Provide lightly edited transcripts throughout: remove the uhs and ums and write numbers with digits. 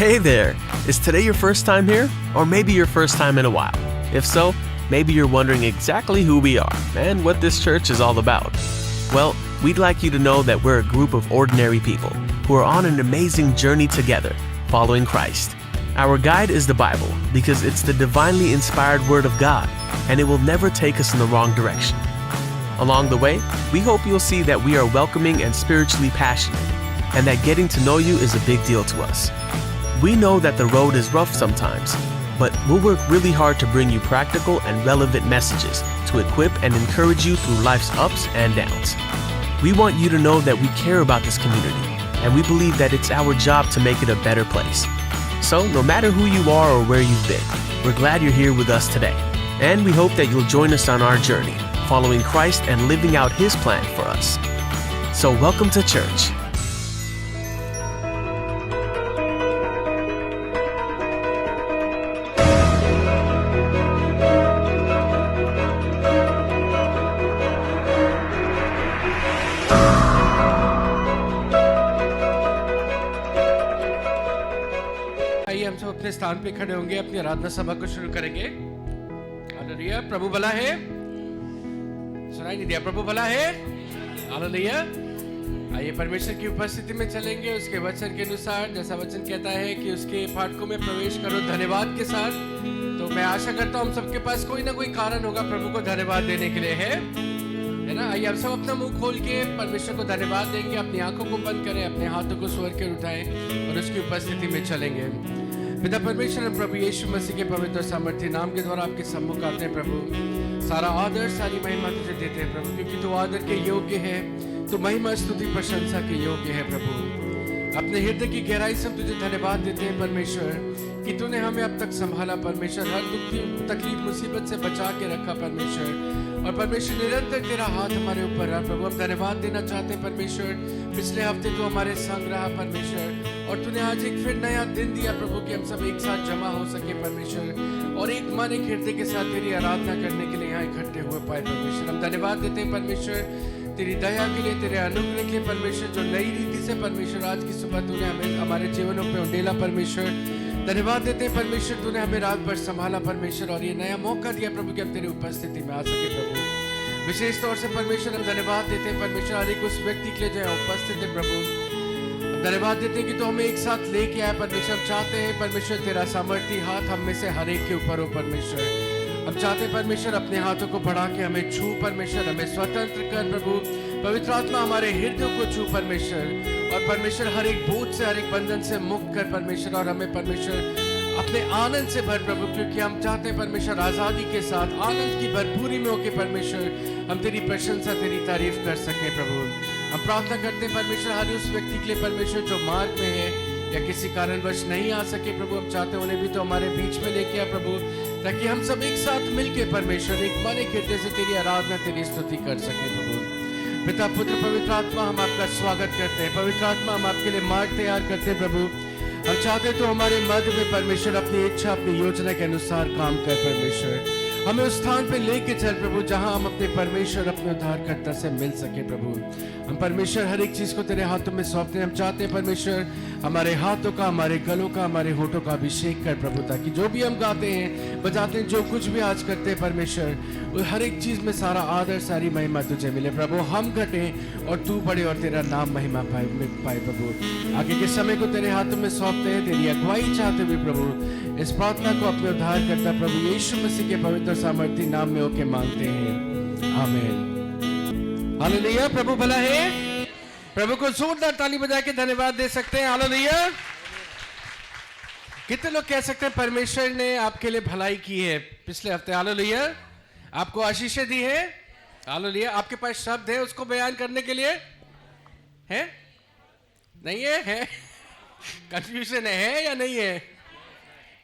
Hey there! Is today your first time here? Or maybe your first time in a while? If so, maybe you're wondering exactly who we are and what this church is all about. Well, we'd like you to know that we're a group of ordinary people who are on an amazing journey together, following Christ. Our guide is the Bible because it's the divinely inspired Word of God, and it will never take us in the wrong direction. Along the way, we hope you'll see that we are welcoming and spiritually passionate, and that getting to know you is a big deal to us. We know that the road is rough sometimes, but we'll work really hard to bring you practical and relevant messages to equip and encourage you through life's ups and downs. We want you to know that we care about this community, and we believe that it's our job to make it a better place. So, no matter who you are or where you've been, we're glad you're here with us today, and we hope that you'll join us on our journey, following Christ and living out His plan for us. So, welcome to church. हम सब अपने स्थान पे खड़े होंगे, अपनी आराधना सभा को शुरू करेंगे। हालेलुया, प्रभु भला है। सुनाई नहीं दिया, प्रभु भला है। हालेलुया। आइए परमेश्वर की उपस्थिति में चलेंगे, उसके वचन के अनुसार, जैसा वचन कहता है कि उसके फाटकों में प्रवेश करो धन्यवाद के साथ। तो मैं आशा करता हूँ हम सबके पास कोई ना कोई कारण होगा प्रभु को धन्यवाद देने के लिए, है ना। आइए हम सब अपना मुंह खोल के परमेश्वर को धन्यवाद देंगे, अपनी आंखों को बंद करें, अपने हाथों को स्वर के उठाएं और उसकी उपस्थिति में चलेंगे। पिता परमेश्वर और प्रभु यीशु मसीह के पवित्र सामर्थ्य नाम के द्वारा आपके सम्मुख आते हैं प्रभु। सारा आदर सारी महिमा तुझे देते हैं प्रभु, क्योंकि तू आदर के योग्य है, तो महिमा स्तुति प्रशंसा के योग्य है प्रभु। अपने हृदय की गहराई से हम तुझे धन्यवाद देते हैं परमेश्वर कि तूने हमें अब तक संभाला परमेश्वर, हर दुख तकलीफ मुसीबत से बचा के रखा परमेश्वर। और परमेश्वर निरंतर तेरा हाथ हमारे ऊपर रहा प्रभु। हम धन्यवाद देना चाहते हैं परमेश्वर, पिछले हफ्ते तो हमारे संग रहा परमेश्वर, और तूने आज एक फिर नया दिन दिया प्रभु कि हम सब एक साथ जमा हो सके परमेश्वर, और एक मन एक हृदय के साथ तेरी आराधना करने के लिए यहाँ इकट्ठे हुए पाए परमेश्वर। हम धन्यवाद देते हैं परमेश्वर तेरी दया के लिए, तेरे अनुग्रह के लिए परमेश्वर, जो नई रीति से परमेश्वर आज की सुबह तूने हमें हमारे जीवनों पे उंडेला परमेश्वर। धन्यवाद देते हैं परमेश्वर, तूने हमें रात भर संभाला परमेश्वर, और ये नया मौका दिया प्रभु कि हम तेरी उपस्थिति में आ सके प्रभु। विशेष तौर से परमेश्वर हम धन्यवाद देते हैं परमेश्वर हर एक उस व्यक्ति के लिए जो उपस्थित है प्रभु। धन्यवाद देते हैं कि तो हमें एक साथ लेके आए परमेश्वर। हम चाहते हैं परमेश्वर तेरा सामर्थी हाथ हम में से हर एक के ऊपर हो परमेश्वर। हम चाहते हैं परमेश्वर अपने हाथों को बढ़ा के हमें छू परमेश्वर, हमें स्वतंत्र कर प्रभु। पवित्र आत्मा हमारे हृदयों को छू परमेश्वर, और परमेश्वर हर एक बोझ से हर एक बंधन से मुक्त कर परमेश्वर, और हमें परमेश्वर अपने आनंद से भर प्रभु, क्योंकि हम चाहते हैं परमेश्वर आजादी के साथ आनंद की भरपूरी में होकर परमेश्वर हम तेरी प्रशंसा तेरी तारीफ कर सके प्रभु। हम प्रार्थना करते हैं परमेश्वर हर उस व्यक्ति के लिए परमेश्वर जो मार्ग में है या किसी कारणवश नहीं आ सके प्रभु, हम चाहते हैं उन्हें भी तो हमारे बीच में लेके आ प्रभु, ताकि हम सब एक साथ मिलके परमेश्वर एक मन एक हृदय से तेरी आराधना तेरी स्तुति कर सके प्रभु। पिता पुत्र पवित्र आत्मा हम आपका स्वागत करते हैं। पवित्र आत्मा हम आपके लिए मार्ग तैयार करते हैं प्रभु। हम चाहते तो हमारे मध्य में परमेश्वर अपनी इच्छा अपनी योजना के अनुसार काम कर परमेश्वर। हमें उस स्थान पे लेके चल प्रभु जहां हम अपने परमेश्वर अपने उद्धारकर्ता से मिल सके प्रभु। हम परमेश्वर हर एक चीज को तेरे हाथों में सौंपते हैं। हम चाहते हैं परमेश्वर हमारे हाथों का, हमारे गलों का, हमारे होठों का अभिषेक कर प्रभु, ताकि जो भी हम गाते हैं बजाते हैं, जो कुछ भी आज करते हैं परमेश्वर, हर एक चीज में सारा आदर सारी महिमा तुझे मिले प्रभु। हम घटे और तू बढ़े और तेरा नाम महिमा पाए प्रभु। आगे के समय को तेरे हाथों में सौंपते हैं, तेरी अगुवाई चाहते हुए प्रभु इस प्रार्थना को अपने उद्धार करता प्रभु यीशु मसीह के पवित्र सामर्थी नाम में होके मांगते हैं, आमीन। हालेलुया। प्रभु भला है। प्रभु को जोरदार ताली बजा के धन्यवाद दे सकते हैं। हालेलुया। कितने लोग कह सकते हैं परमेश्वर ने आपके लिए भलाई की है पिछले हफ्ते? हालेलुया। आपको आशीषें दी है। हालेलुया। आपके पास शब्द है उसको बयान करने के लिए? है नहीं है? कंफ्यूजन है या नहीं है?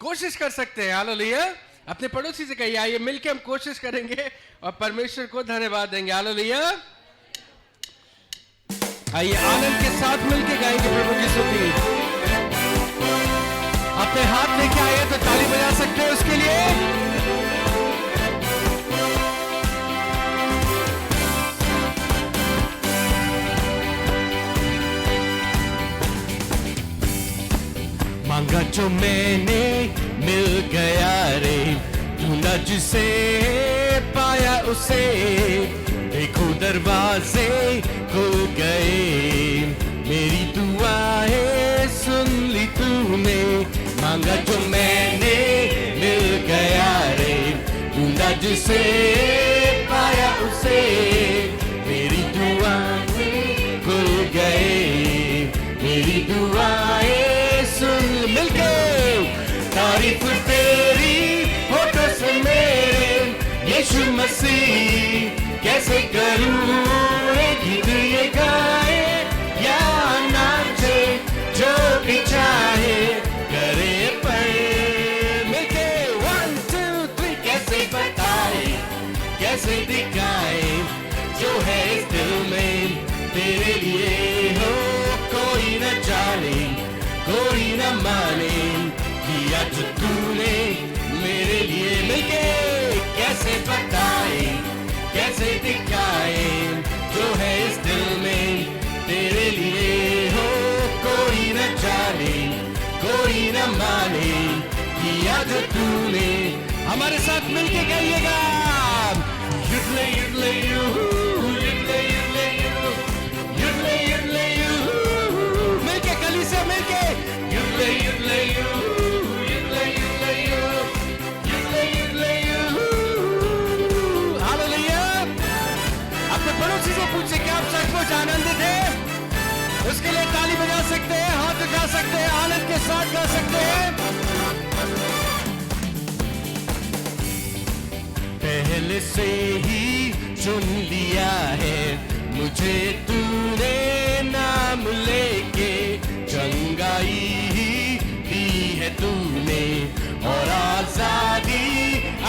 कोशिश कर सकते हैं। हालेलुया। अपने पड़ोसी से कहिए आइए मिलके हम कोशिश करेंगे और परमेश्वर को धन्यवाद देंगे। हालेलुया। आइए आनंद के साथ मिलके गाएंगे प्रभु की स्तुति। अपने हाथ लेके आए तो ताली बजा सकते हैं उसके लिए। मांगा जो मैंने मिल गया रे, ढूंढा जिसे पाया उसे, देखो दरवाजे खुल गए, मेरी दुआएं सुन ली तूने। मांगा जो मैंने मिल गया रे, ढूंढा जिसे पाया उसे, मेरी दुआएं खुल गए, मेरी दुआएं सुन। मिलके तारीफ तेरी होठों से मेरे यीशु मसीह, कैसे करूं ये गीत ये गाए या नाचे, जो भी चाहे करे पर। मिलके 1 2 3 कैसे बताए, कैसे दिखाए, जो है इस दिल में तेरे लिए हो, कोई न जाने कोई न माने, किया जो तूने मेरे लिए। मिलके कैसे बताए, कैसे दिखाए, जो है इस दिल में तेरे लिए हो, कोई न जाने कोई न माने, किया जो तूने। हमारे साथ मिलके गाइएगा, युडले युडले यू, युडले युडले यू, युडले युडले यू, मिलके गली से मिलके युडले युडले यू, युडले युडले यू, युडले युडले यू। हालेलुया। अपने पड़ोसी से पूछे कि आप सचमुच आनंदित हैं? उसके लिए ताली बजा सकते हैं, हाथ उठा सकते हैं, आनंद के साथ गा सकते हैं। पहले से ही चुन लिया है मुझे तूने, नाम लेके चंगाई ही दी है तूने और आजादी।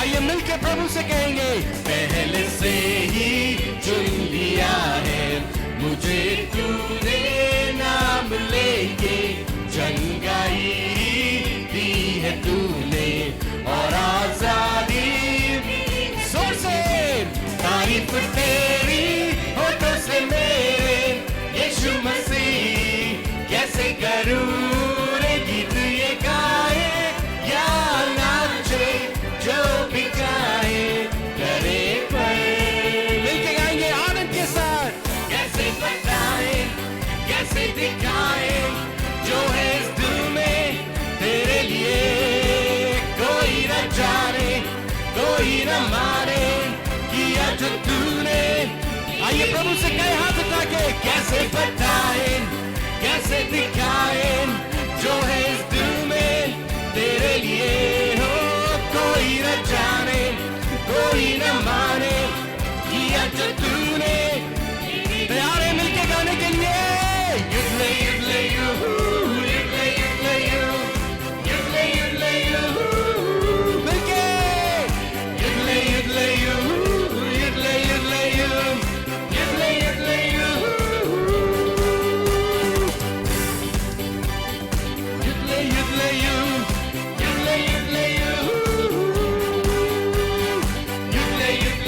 आइए मिलके प्रभु से कहेंगे, पहले से ही चुन लिया है मुझे तूने, नाम लेके चंगाई दी है तूने और आजादी। जोर से तारीफ तेरी होठों से मेरे यीशु मसीह, कैसे करूं रे गीत ये गाए या नाचे, जो भी गाए करे पर। मिलके गाएंगे आनंद के साथ, कैसे बताए, कैसे दिखाए, जो है इस दिल में तेरे लिए, कोई न जाने कोई न माने, किया जो तूने। आइए प्रभु से कहे हाथ उठा के, कैसे बताए, कैसे दिखाए, जो है इस दिल में तेरे लिए हो, कोई न जाने कोई न माने, किया जो तूने। तैयार है मिलके गाने के लिए? युडले युडले यू, युडले युडले यू, युडले युडले यू, मिलके युडले युडले यू, युडले युडले यू, युडले युडले यू, युडले युडले यू, युडले युडले यू, युडले युडले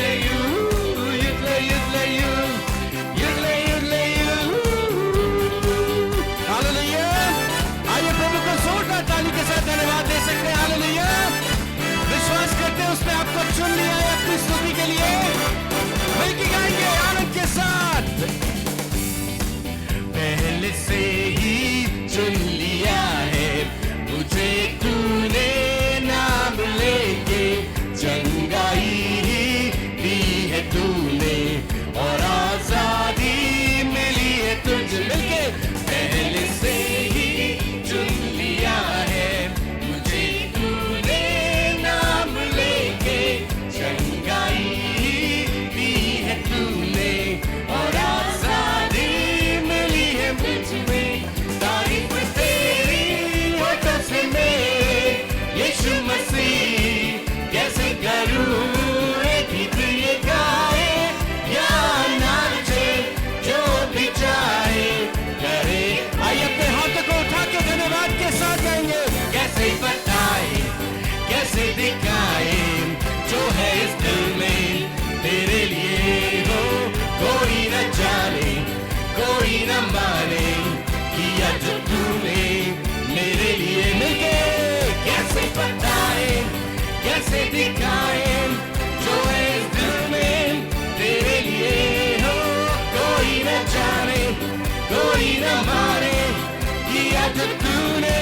कैसे दिखाए जो है इस दिल में तेरे लिए हो। कोई न जाने कोई न माने किया जो तूने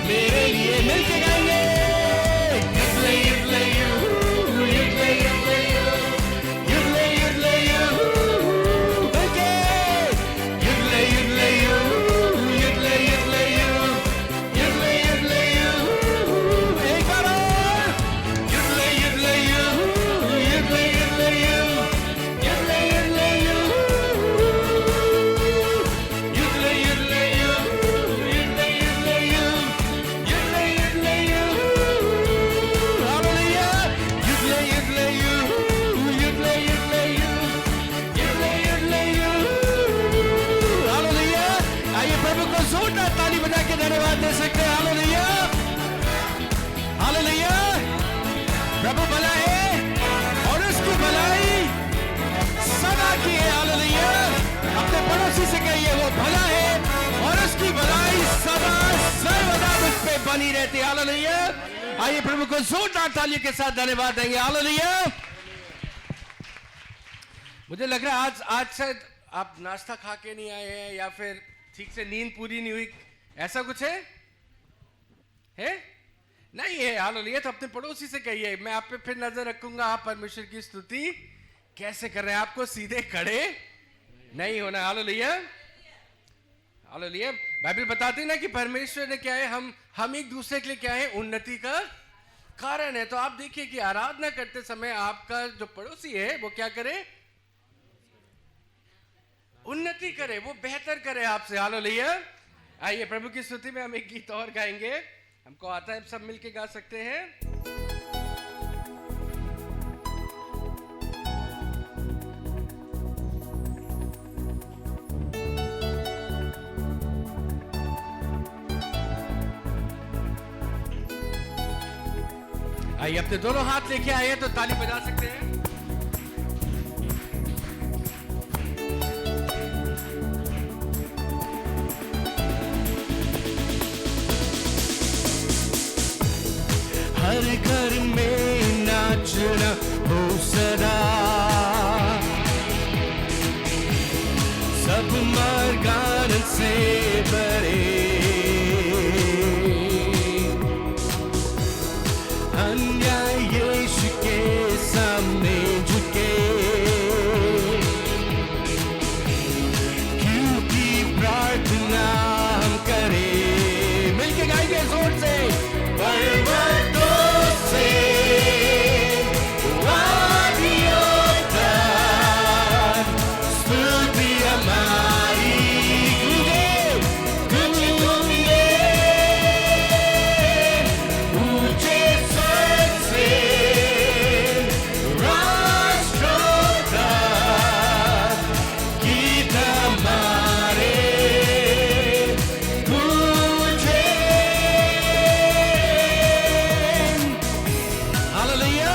मेरे लिए। मिलके गाएंगे युद्धले युद्धले यू युद्धले युद्धले यू युद्धले युद्धले यू मिलके युद्धले युद्धले यू युद्धले युद्धले यू युद्धले युद्धले यू। एक बार और युद्धले युद्धले यू युद्धले युद्धले यू युद्धले युद्धले यू युद्धले युद्धले यू युद्धले युद्धले यू युद्धले युद्धले यू। हालेलुया युद्धले युद्धले यू युद्धले युद्धले यू युद्धले युद्धले यू। हालेलुया आइए प्रभु को जोरदार ताली बजा के धन्यवाद दे सकते हैं। हालेलुया हालेलुया प्रभु भला है और उसकी भलाई सदा की है। हालेलुया अपने पड़ोसी से कहिए वो भला है और उसकी भलाई सदा सर्वदा मुझ पे बनी रहती है। हालेलुया आइए प्रभु को जोरदार तालियों के साथ धन्यवाद देंगे। हालेलुया मुझे लग रहा है आज शायद आप नाश्ता खा के नहीं आए हैं या फिर ठीक से नींद पूरी नहीं हुई, ऐसा कुछ है नहीं है। हालेलुया तो अपने पड़ोसी से कहिए मैं आप पे फिर नजर रखूंगा, आप परमेश्वर की स्तुति कैसे कर रहे हैं। आपको सीधे खड़े नहीं होना। हालेलुया हालेलुया बाइबल बताती है ना कि परमेश्वर ने क्या है, हम एक दूसरे के लिए क्या है, उन्नति का कारण है। तो आप देखिए कि आराधना करते समय आपका जो पड़ोसी है वो क्या करे, उन्नति करे, वो बेहतर करे आपसे। हालेलुया आइए प्रभु की स्तुति में हम एक गीत और गाएंगे, हमको आता है, सब मिलके गा सकते हैं। आइए अपने दोनों हाथ लेके आए तो ताली बजा सकते हैं। हर घर में नाचना हो सदा, सब मर्गान से भरे, अन्याय यीशु के सामने झुके, क्योंकि प्रार्थना हम करें। मिलके गाएंगे जोर से, पर्वतों से वादियों तक स्तुति हमारी गूंजे, गूंजे ऊंचे स्वर से राष्ट्रों तक गीत हमारे गूंजे। हालेलुया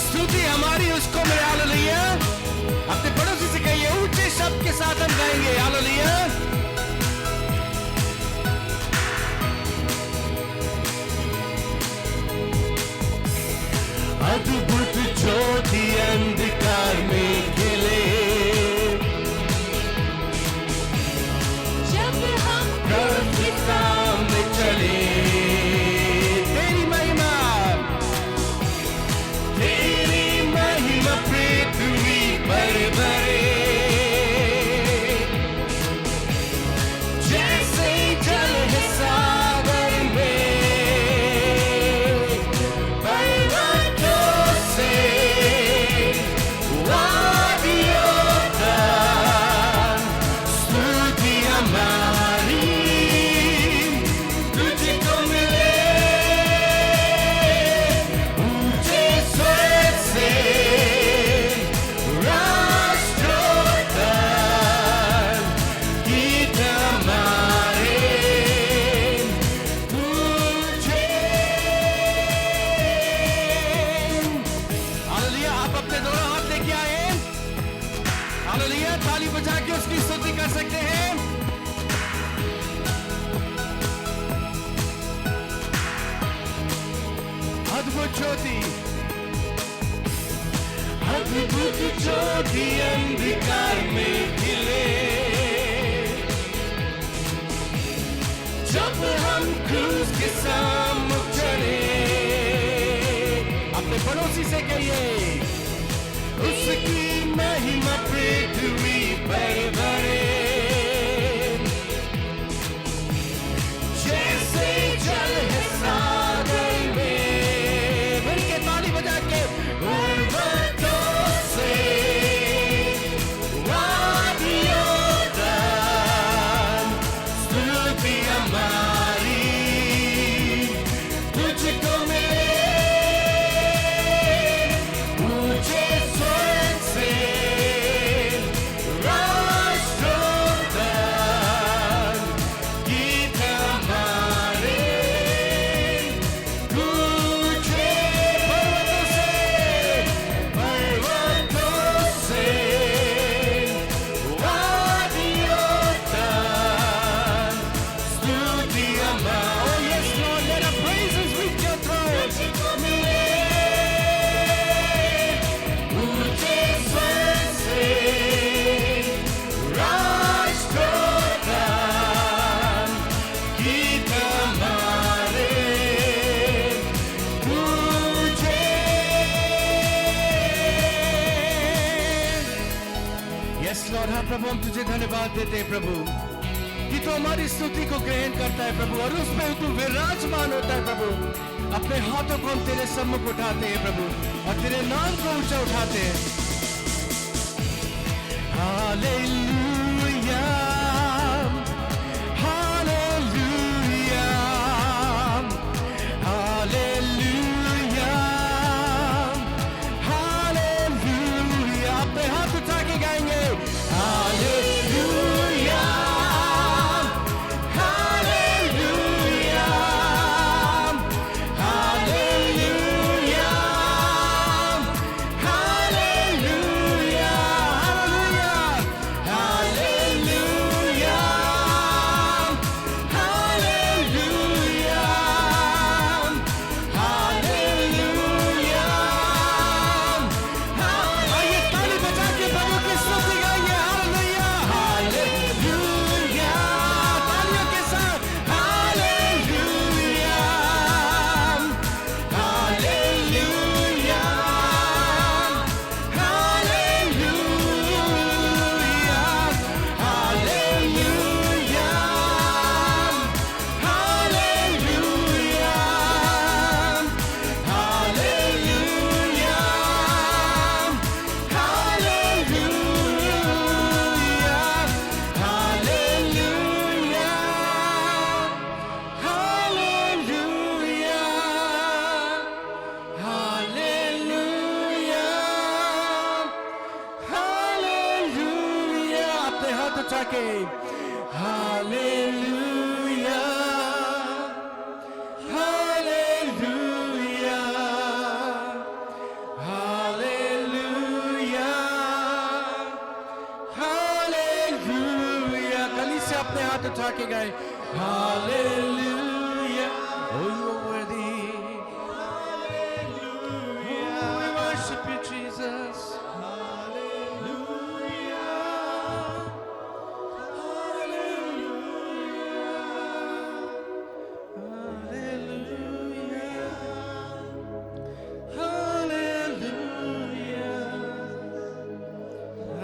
स्तुति हमारी उसको मिले। हालेलुया अपने पड़ोसी से कहिए ऊंचे शब्द के साथ हम गाएंगे। हालेलुया अद्भुत ज्योति अंधकार में खिले, जब हम प्रभु के सामने चले, तेरी महिमा पृथ्वी पर भरे, अद्भुत ज्योति, अद्भुत ज्योति अंधकार में खिले, जब हम क्रूस के सामने चढ़े। अपने पड़ोसी से कहिए, उसकी महिमा पृथ्वी पर भरे, जैसे जल है सागर में। मिलके ताली बजा के, पर्वतों से वादियों तक स्तुति हमारी तुझको मिले, ऊंचे स्वर से राष्ट्रों तक गीत हमारे गूंजे। पर्वतों से वादियों तक स्तुति हमारी। Oh yes Lord, let our praises reach your throne. तुझको मिले, ऊंचे स्वर से राष्ट्रों तक गीत हमारे गूंजे। यस लॉर्ड, हाँ प्रभु, हम तुझे धन्यवाद देते हैं प्रभु कि तू हमारी स्तुति को ग्रहण करता है प्रभु, और उस पे तू विराजमान होता है प्रभु। अपने हाथों को हम तेरे सम्मुख उठाते हैं प्रभु, और तेरे नाम को ऊंचा उठाते हैं। Hallelujah, hallelujah, hallelujah, hallelujah. अपने हाथ उठा के गाएंगे, hallelujah, hallelujah, hallelujah, hallelujah, hallelujah, hallelujah, hallelujah. आइए ताली बजा के प्रभु की स्तुति गाइए। हालेलुया, हालेलुया, तालियों के साथ। Hallelujah, hallelujah, hallelujah, hallelujah, hallelujah, hallelujah, hallelujah, hallelujah. अपने हाथ उठा के, हालेलुया, हालेलुया, हालेलुया, हालेलुया। गली से अपने हाथ उठा के गाए, hallelujah. Oh, you are worthy. Hallelujah. Oh, we worship you, Jesus. Hallelujah. Hallelujah. Hallelujah.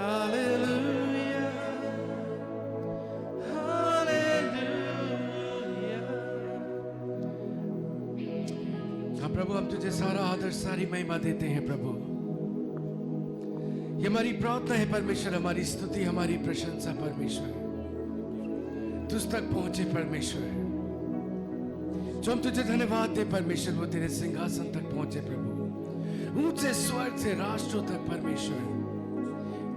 Hallelujah. Hallelujah. हाँ प्रभु, हम तुझे सारा आदर, सारी महिमा देते हैं प्रभु। ये हमारी प्रार्थना है परमेश्वर, हमारी स्तुति, हमारी प्रशंसा परमेश्वर तुझ तक पहुंचे परमेश्वर। जो हम तुझे धन्यवाद दे परमेश्वर, वो तेरे सिंहासन तक पहुंचे प्रभु, ऊंचे स्वर्ग से राष्ट्रों तक परमेश्वर।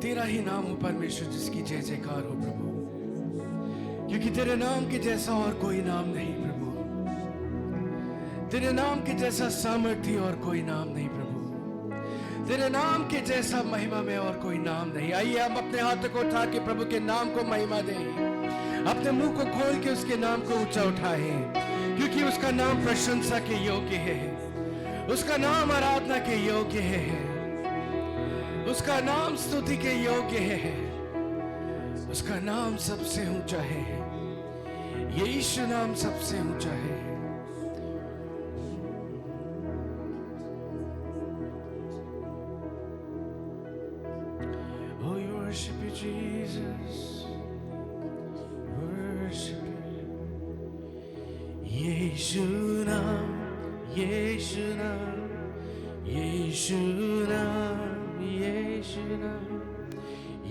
तेरा ही नाम हो परमेश्वर, जिसकी जय जयकार हो प्रभु, क्योंकि तेरे नाम के जैसा और कोई नाम नहीं प्रभु। तेरे नाम के जैसा सामर्थ्य और कोई नाम नहीं प्रभु। तेरे नाम के जैसा महिमा में और कोई नाम नहीं। आइए हम अपने हाथों को उठा के प्रभु के नाम को महिमा दें, अपने मुंह को खोल के उसके नाम को ऊंचा उठाएं, क्योंकि उसका नाम प्रशंसा के योग्य है। उसका नाम आराधना के योग्य है, उसका नाम स्तुति के योग्य है, उसका नाम सबसे ऊंचा है, यीशु नाम सबसे ऊंचा है। Oh, we worship you, Jesus. Worship you. यीशु नाम, यीशु नाम, यीशु नाम, यीशु नाम,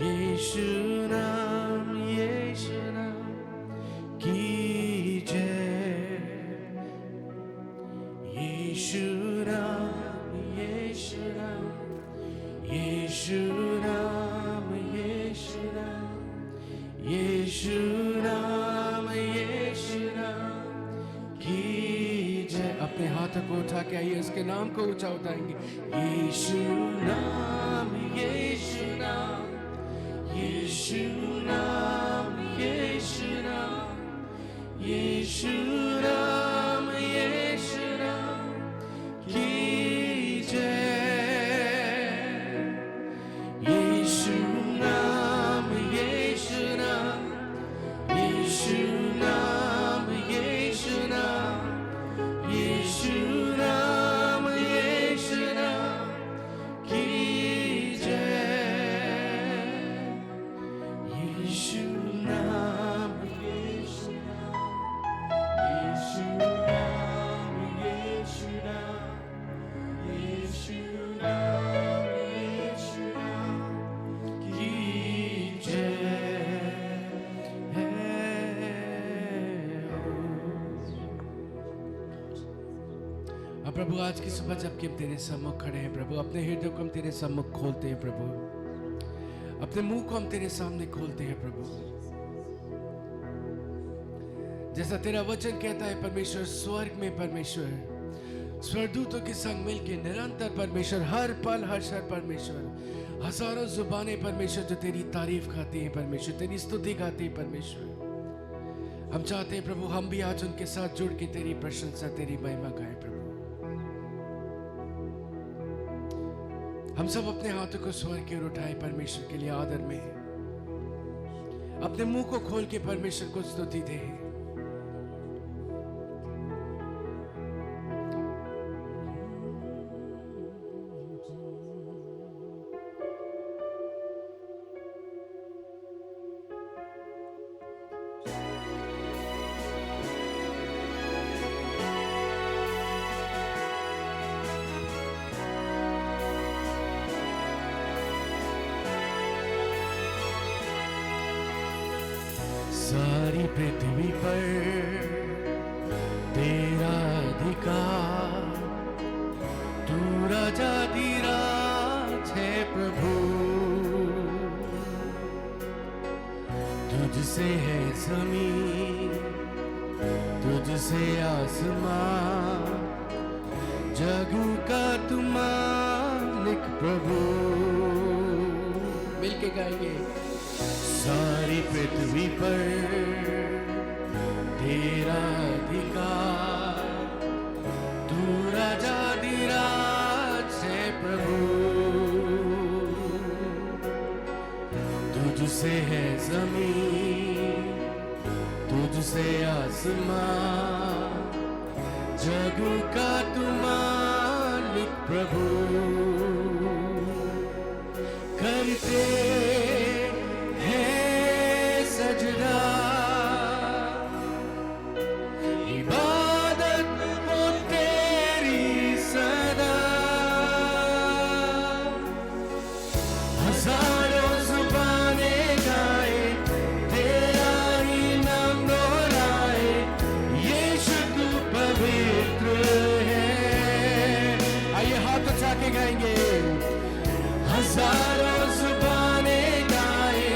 यीशु नाम, यीशु नाम की जय। यीशु नाम, यीशु नाम, यीशु नाम, यीशु नाम, यीशु नाम, यीशु नाम की जय। अपने हाथों को उठा के आइए, उसके नाम को ऊंचा उठाएंगे। यीशु नाम, यीशु नाम, यीशु नाम, यीशु नाम, यीशु नाम, यीशु नाम की जय। यीशु नाम, यीशु नाम, यीशु नाम, यीशु नाम, यीशु नाम, यीशु नाम की जय। यीशु नाम, यीशु नाम, यीशु नाम, यीशु नाम, यीशु नाम, यीशु नाम की जय है। अब प्रभु, आज की सुबह जबकि हम तेरे सम्मुख खड़े हैं प्रभु, अपने हृदय को हम तेरे सम्मुख खोलते हैं प्रभु, अपने मुंह को हम तेरे सामने खोलते हैं प्रभु। जैसा तेरा वचन कहता है परमेश्वर, स्वर्ग में परमेश्वर स्वर्गदूतों के संग मिलके निरंतर परमेश्वर, हर पल हर क्षण परमेश्वर, हजारों जुबानें परमेश्वर जो तेरी तारीफ खाती हैं परमेश्वर, तेरी स्तुति गाती हैं परमेश्वर। हम चाहते हैं प्रभु, हम भी आज उनके साथ जुड़ के तेरी प्रशंसा, तेरी महिमा गाएं प्रभु। हम सब अपने हाथों को स्वर्ग की ओर उठाएं परमेश्वर के लिए आदर में, अपने मुंह को खोल के परमेश्वर को स्तुति दें। सारी पृथ्वी पर तेरा अधिकार, तू राजा धीराज है प्रभु। तुझसे है जमीन, तुझसे आसमां, जगू का तू मालिक प्रभु। मिलके गाएंगे। सारी पृथ्वी पर तेरा अधिकार, तू राजा धीराज है प्रभु। तुझसे है जमीन, तुझसे आसमां, जगू का तू मालिक प्रभु। करते सजदा इबादत हो तेरी सदा, हजारों जुबानें गाए तेरा ही नाम दोहराए, यीशु तू पवित्र है। आइए हाथ उठा के गाएंगे। हजारों जुबानें गाए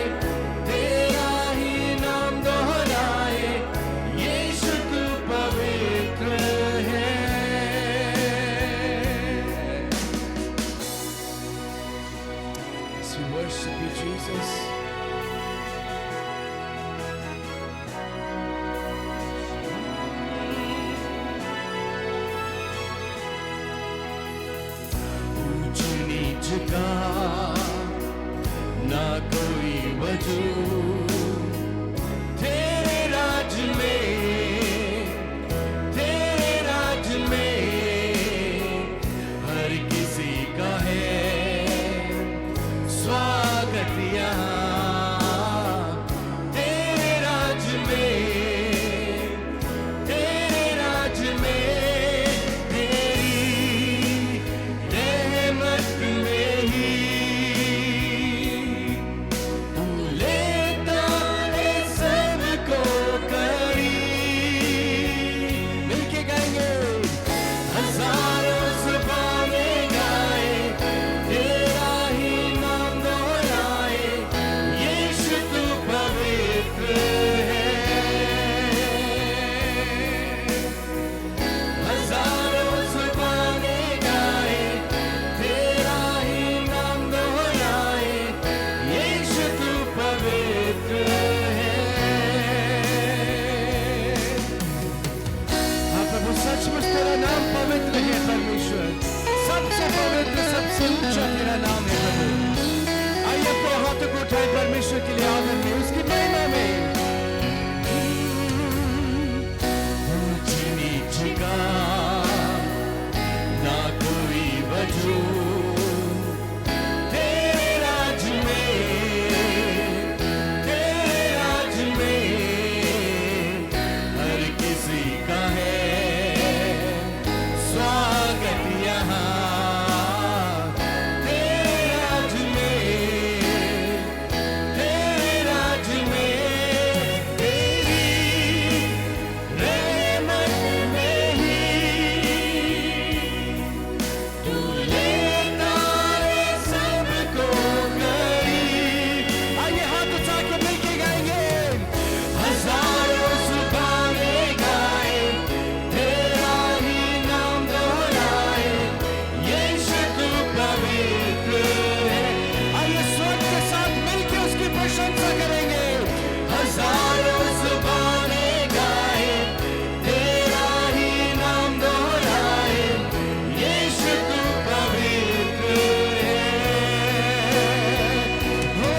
तेरा ही नाम दोहराए, यीशु तू पवित्र है। We worship you, Jesus. तू तेरे राज में हर किसी का है स्वागत यहाँ तेरे राज में तेरी रहमत में ही तू लेता है सबको करीब। मिलके गाएंगे हजारों जुबानें गाए तेरा ही नाम दोहराए यीशु तू पवित्र है। हजारों जुबानें गाए तेरा ही नाम दोहराए यीशु तू पवित्र है। हाँ प्रभु सचमुच तेरा नाम पवित्र है परमेश्वर, सबसे पवित्र सबसे ऊंचा तेरा नाम है प्रभु। आइए अपने हाथों को उठाए परमेश्वर के लिए आदर में उसकी महिमा में ऊंच नीच का ना कोई वजूद तेरे राज में हर किसी का है स्वागत यहाँ तेरे राज में तेरी रहमत में ही तू लेता है सबको करीब। आइए हाथ उठा के मिलके गाएंगे हजारों जुबानें गाए तेरा ही नाम दोहराए यीशु तू पवित्र है। आइए स्वर के साथ मिलके उसकी प्रशंसा करेंगे हजारों जुबानें गाए तेरा ही नाम दोहराए यीशु तू पवित्र है। हो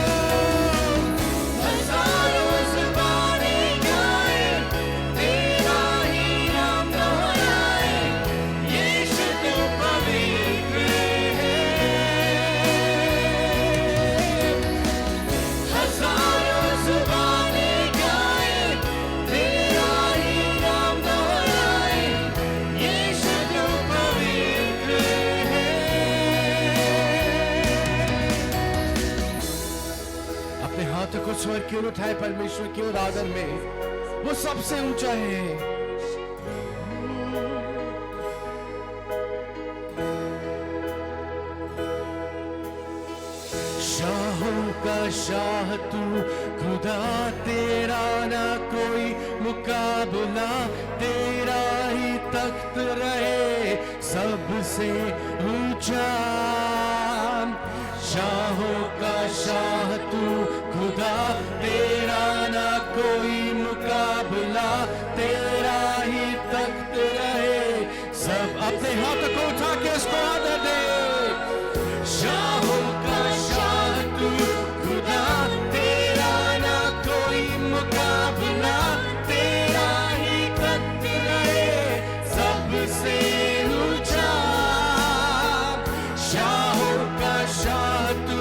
हजारों जुबानें गाए तेरा ही नाम दोहराए यीशु तू पवित्र है। हजारों जुबानें गाए तेरा ही नाम दोहराए यीशु तू पवित्र है। अपने हाथों को स्वर की ओर उठाए परमेश्वर की ओर आदर में, वो सबसे ऊंचा है। शाहों का शाह तू खुदा तेरा ना कोई मुकाबला तेरा ही तख्त रहे सबसे ऊंचा। शाहों का शाह तू खुदा तेरा ना कोई मुकाबला तेरा ही तख्त रहे सब। अपने हाथ को उठा के इसको आदर दे। शाहों का शाह तू खुदा तेरा ना कोई मुकाबला तेरा ही तख्त रहे सबसे ऊंचा। शाहों का शाह तू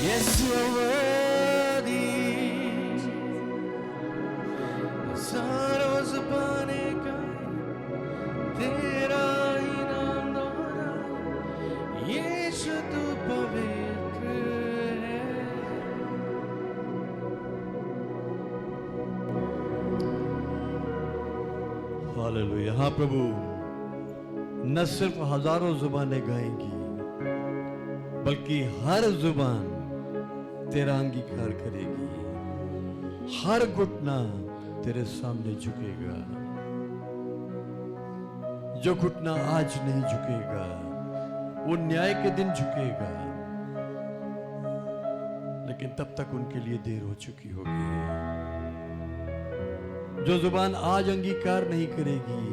Yes, you're worthy. हजारों ज़ुबानें गाएं तेरा ही नाम दोहराएं, यीशु तू पवित्र है। हालेलुया। हाँ प्रभु, न सिर्फ हजारों जुबानें गाएंगी बल्कि हर जुबान तेरा अंगीकार करेगी, हर घुटना तेरे सामने झुकेगा। जो घुटना आज नहीं झुकेगा वो न्याय के दिन झुकेगा, लेकिन तब तक उनके लिए देर हो चुकी होगी। जो जुबान आज अंगीकार नहीं करेगी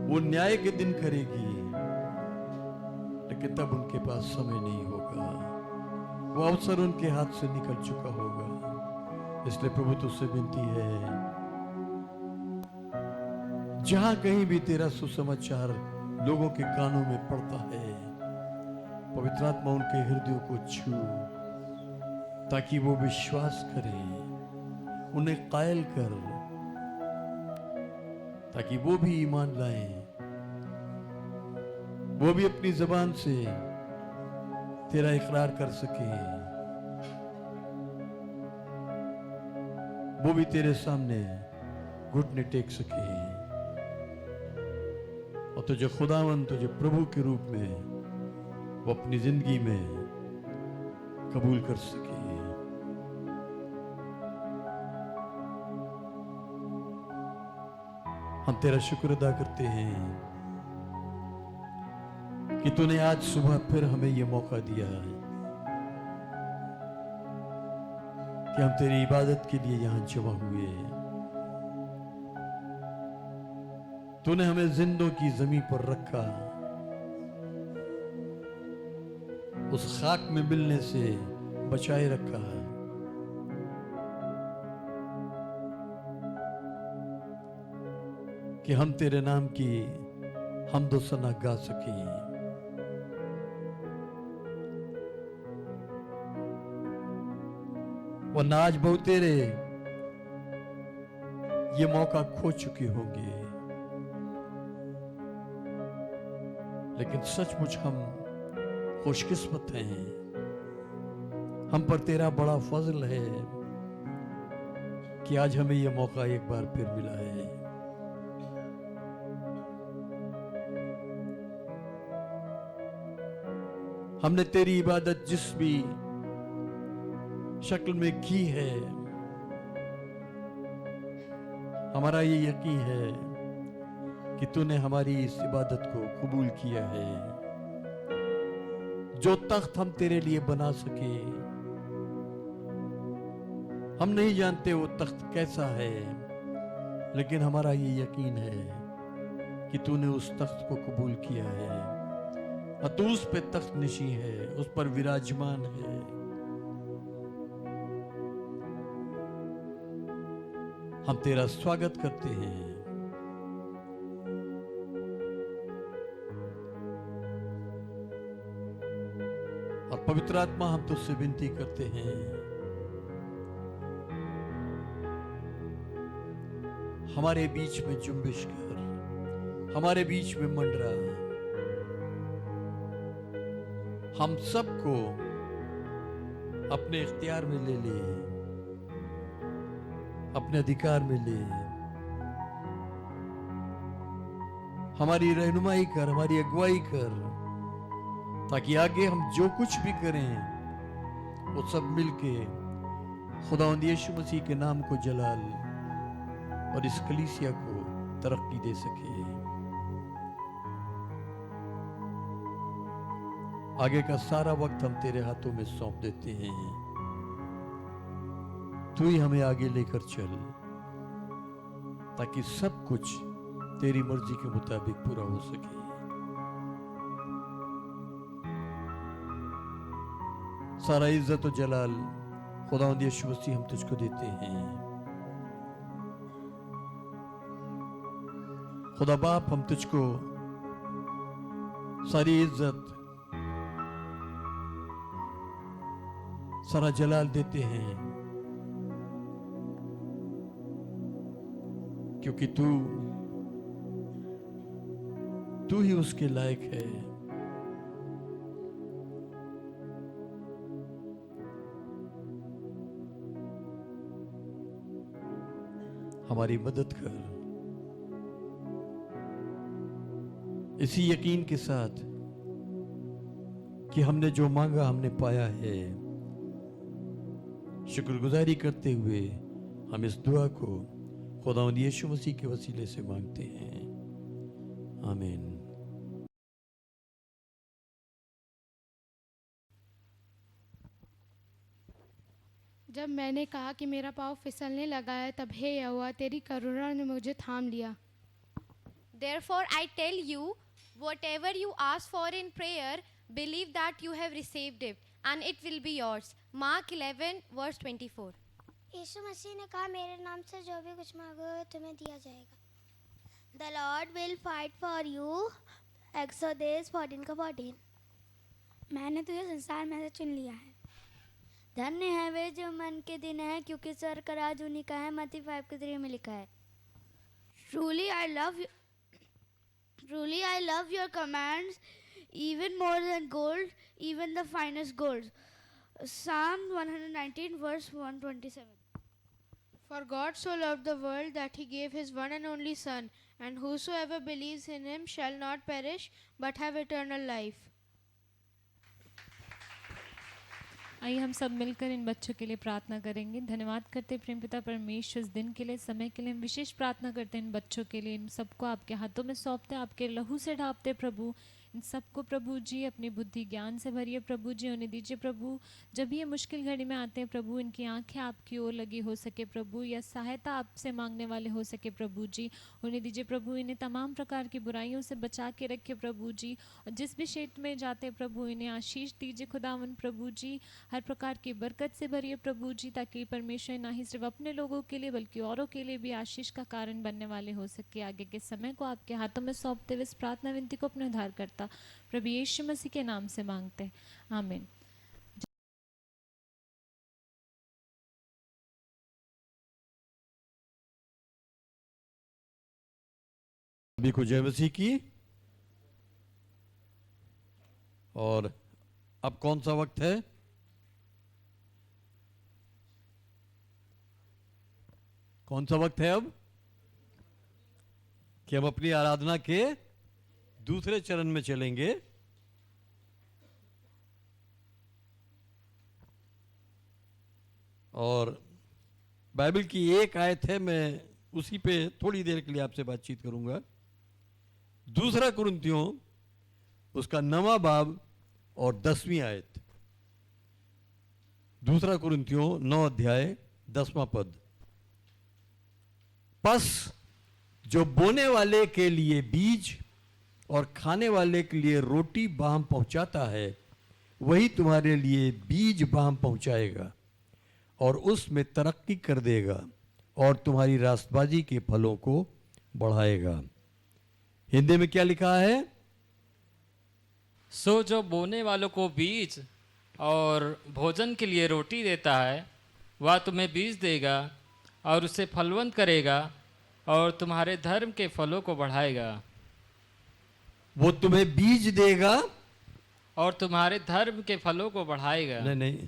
वो न्याय के दिन करेगी, लेकिन तब उनके पास समय नहीं होगा, वो अवसर उनके हाथ से निकल चुका होगा। इसलिए प्रभु तुझसे विनती है, जहां कहीं भी तेरा सुसमाचार लोगों के कानों में पड़ता है, पवित्र आत्मा उनके हृदयों को छू, ताकि वो विश्वास करें, उन्हें कायल कर, ताकि वो भी ईमान लाएं, वो भी अपनी जबान से तेरा इकरार कर सके, वो भी तेरे सामने घुटने टेक सके और तुझे खुदावन, तुझे प्रभु के रूप में वो अपनी जिंदगी में कबूल कर सके। हम तेरा शुक्र अदा करते हैं कि तूने आज सुबह फिर हमें यह मौका दिया है कि हम तेरी इबादत के लिए यहां जमा हुए। तूने हमें जिंदों की जमीन पर रखा, उस खाक में मिलने से बचाए रखा, कि हम तेरे नाम की हमदो सना गा सकें। वरना आज बहुत तेरे ये मौका खो चुके होंगे, लेकिन सचमुच हम खुशकिस्मत हैं, हम पर तेरा बड़ा फजल है कि आज हमें यह मौका एक बार फिर मिला है। हमने तेरी इबादत जिस भी शक्ल में की है, हमारा ये यकीन है कि तूने हमारी इस इबादत को कबूल किया है। जो तख्त हम तेरे लिए बना सके, हम नहीं जानते वो तख्त कैसा है, लेकिन हमारा ये यकीन है कि तूने उस तख्त को कबूल किया है और तू उस पे तख्त नशी है, उस पर विराजमान है। हम तेरा स्वागत करते हैं। और पवित्र आत्मा, हम तुझसे विनती करते हैं, हमारे बीच में जुम्बिश कर, हमारे बीच में मंडरा, हम सबको अपने इख्तियार में ले ले, अपने अधिकार में ले। हमारी रहनुमाई कर, हमारी अगुवाई कर, ताकि आगे हम जो कुछ भी करें वो सब मिलके खुदावंद यीशु मसीह के नाम को जलाल और इस कलीसिया को तरक्की दे सके। आगे का सारा वक्त हम तेरे हाथों में सौंप देते हैं। तू ही हमें आगे लेकर चल, ताकि सब कुछ तेरी मर्जी के मुताबिक पूरा हो सके। सारा इज्जत और जलाल खुदावंद यीशु मसीह हम तुझको देते हैं। खुदा बाप, हम तुझको सारी इज्जत सारा जलाल देते हैं, क्योंकि तू ही उसके लायक है। हमारी मदद कर, इसी यकीन के साथ कि हमने जो मांगा हमने पाया है। शुक्रगुजारी करते हुए हम इस दुआ को खुदावंद यीशु मसीह के वसीले से मांगते हैं, आमीन। जब मैंने कहा कि मेरा पाँव फिसलने लगा है, तब हे यहोवा तेरी करुणा ने मुझे थाम लिया। Therefore I tell you, whatever you ask for in prayer, believe that you have received it, and it will be yours. Mark 11 verse 24. यीशु मसीह ने कहा, मेरे नाम से जो भी कुछ मांगोगे तुम्हें दिया जाएगा। The Lord will fight for you. Exodus 14:14. मैंने तुझे संसार में से चुन लिया है। धन्य है वे जो मन के दिन है, क्योंकि स्वर्ग का राज उन्हीं का है। मत्ती 5:3 में लिखा है, Truly I love your commands even more than gold, even the finest gold. Psalm 119 verse 127. For God so loved the world that he gave his one and only Son, and whosoever believes in him shall not perish but have eternal life. आइए हम सब मिलकर इन बच्चों के लिए प्रार्थना करेंगे। धन्यवाद करते प्रेम पिता परमेश्वर इस दिन के लिए, समय के लिए। हम विशेष प्रार्थना करते हैं इन बच्चों के लिए। इन सबको आपके हाथों में सौंपते, आपके लहू से ढापते प्रभु। इन सबको प्रभु जी अपनी बुद्धि ज्ञान से भरिए प्रभु जी। उन्हें दीजिए प्रभु, जब ये मुश्किल घड़ी में आते हैं प्रभु, इनकी आंखें आपकी ओर लगी हो सके प्रभु, या सहायता आपसे मांगने वाले हो सके प्रभु जी। उन्हें दीजिए प्रभु, इन्हें तमाम प्रकार की बुराइयों से बचा के रखे प्रभु जी। और जिस भी क्षेत्र में जाते हैं प्रभु, इन्हें आशीष दीजिए खुदावन प्रभु जी। हर प्रकार की बरकत से भरिए प्रभु जी, ताकि परमेश्वर ना ही सिर्फ अपने लोगों के लिए बल्कि औरों के लिए भी आशीष का कारण बनने वाले हो सके। आगे के समय को आपके हाथों में सौंपते हुए इस प्रार्थना विनती को अपने उद्धार करता प्रभु यीशु मसीह के नाम से मांगते हैं, आमीन। सभी को जय मसीह की। और अब कौन सा वक्त है? कौन सा वक्त है अब कि हम अपनी आराधना के दूसरे चरण में चलेंगे। और बाइबल की एक आयत है, मैं उसी पे थोड़ी देर के लिए आपसे बातचीत करूंगा। दूसरा कुरिन्थियों उसका 9वां बाब और 10वीं आयत। दूसरा कुरिन्थियों 9 अध्याय 10वां पद। बस जो बोने वाले के लिए बीज और खाने वाले के लिए रोटी बाम पहुंचाता है, वही तुम्हारे लिए बीज बाम पहुंचाएगा और उसमें तरक्की कर देगा और तुम्हारी रास्तबाजी के फलों को बढ़ाएगा। हिंदी में क्या लिखा है? सो जो बोने वालों को बीज और भोजन के लिए रोटी देता है, वह तुम्हें बीज देगा और उसे फलवंत करेगा और तुम्हारे धर्म के फलों को बढ़ाएगा। वो तुम्हें बीज देगा और तुम्हारे धर्म के फलों को बढ़ाएगा। नहीं,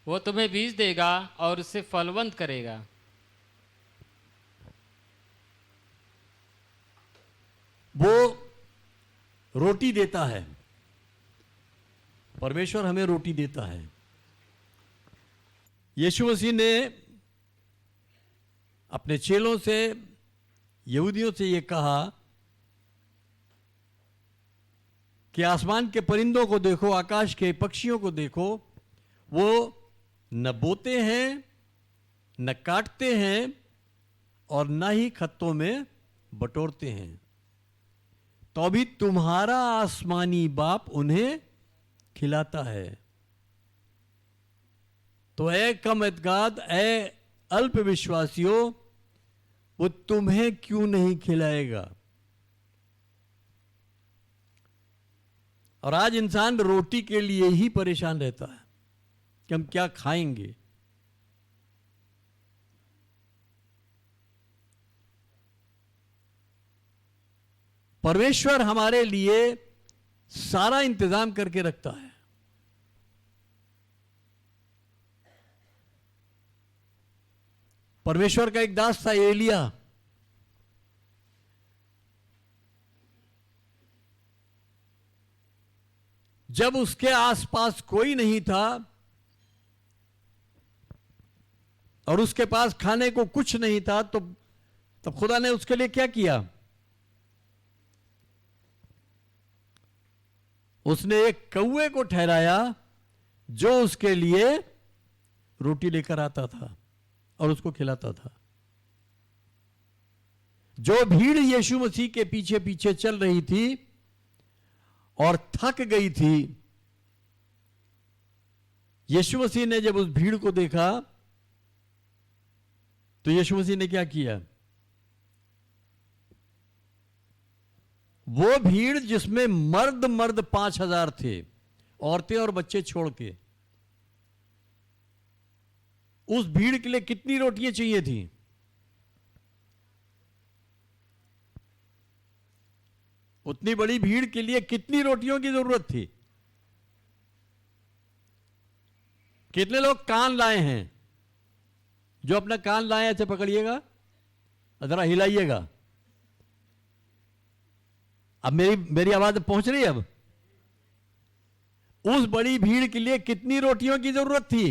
वो तुम्हें बीज देगा और उसे फलवंत करेगा। वो रोटी देता है। परमेश्वर हमें रोटी देता है। यीशु मसीह ने अपने चेलों से, यहूदियों से ये कहा कि आसमान के परिंदों को देखो, आकाश के पक्षियों को देखो, वो न बोते हैं, न काटते हैं और न ही खत्तों में बटोरते हैं, तो भी तुम्हारा आसमानी बाप उन्हें खिलाता है। तो ऐ कम एतकाद, ऐ अल्प विश्वासियों, वो तुम्हें क्यों नहीं खिलाएगा? और आज इंसान रोटी के लिए ही परेशान रहता है। कि हम क्या खाएंगे। परमेश्वर हमारे लिए सारा इंतजाम करके रखता है। परमेश्वर का एक दास था एलिया। जब उसके आसपास कोई नहीं था और उसके पास खाने को कुछ नहीं था, तो तब खुदा ने उसके लिए क्या किया? उसने एक कौवे को ठहराया जो उसके लिए रोटी लेकर आता था और उसको खिलाता था। जो भीड़ यीशु मसीह के पीछे पीछे चल रही थी और थक गई थी, यीशु मसीह ने जब उस भीड़ को देखा तो यीशु मसीह ने क्या किया? वो भीड़ जिसमें मर्द 5,000 थे, औरतें और बच्चे छोड़ के, उस भीड़ के लिए कितनी रोटियां चाहिए थी? उतनी बड़ी भीड़ के लिए कितनी रोटियों की जरूरत थी? कितने लोग कान लाए हैं? जो अपना कान लाए ऐसे पकड़िएगा, जरा हिलाइएगा। अब मेरी आवाज पहुंच रही है? अब उस बड़ी भीड़ के लिए कितनी रोटियों की जरूरत थी?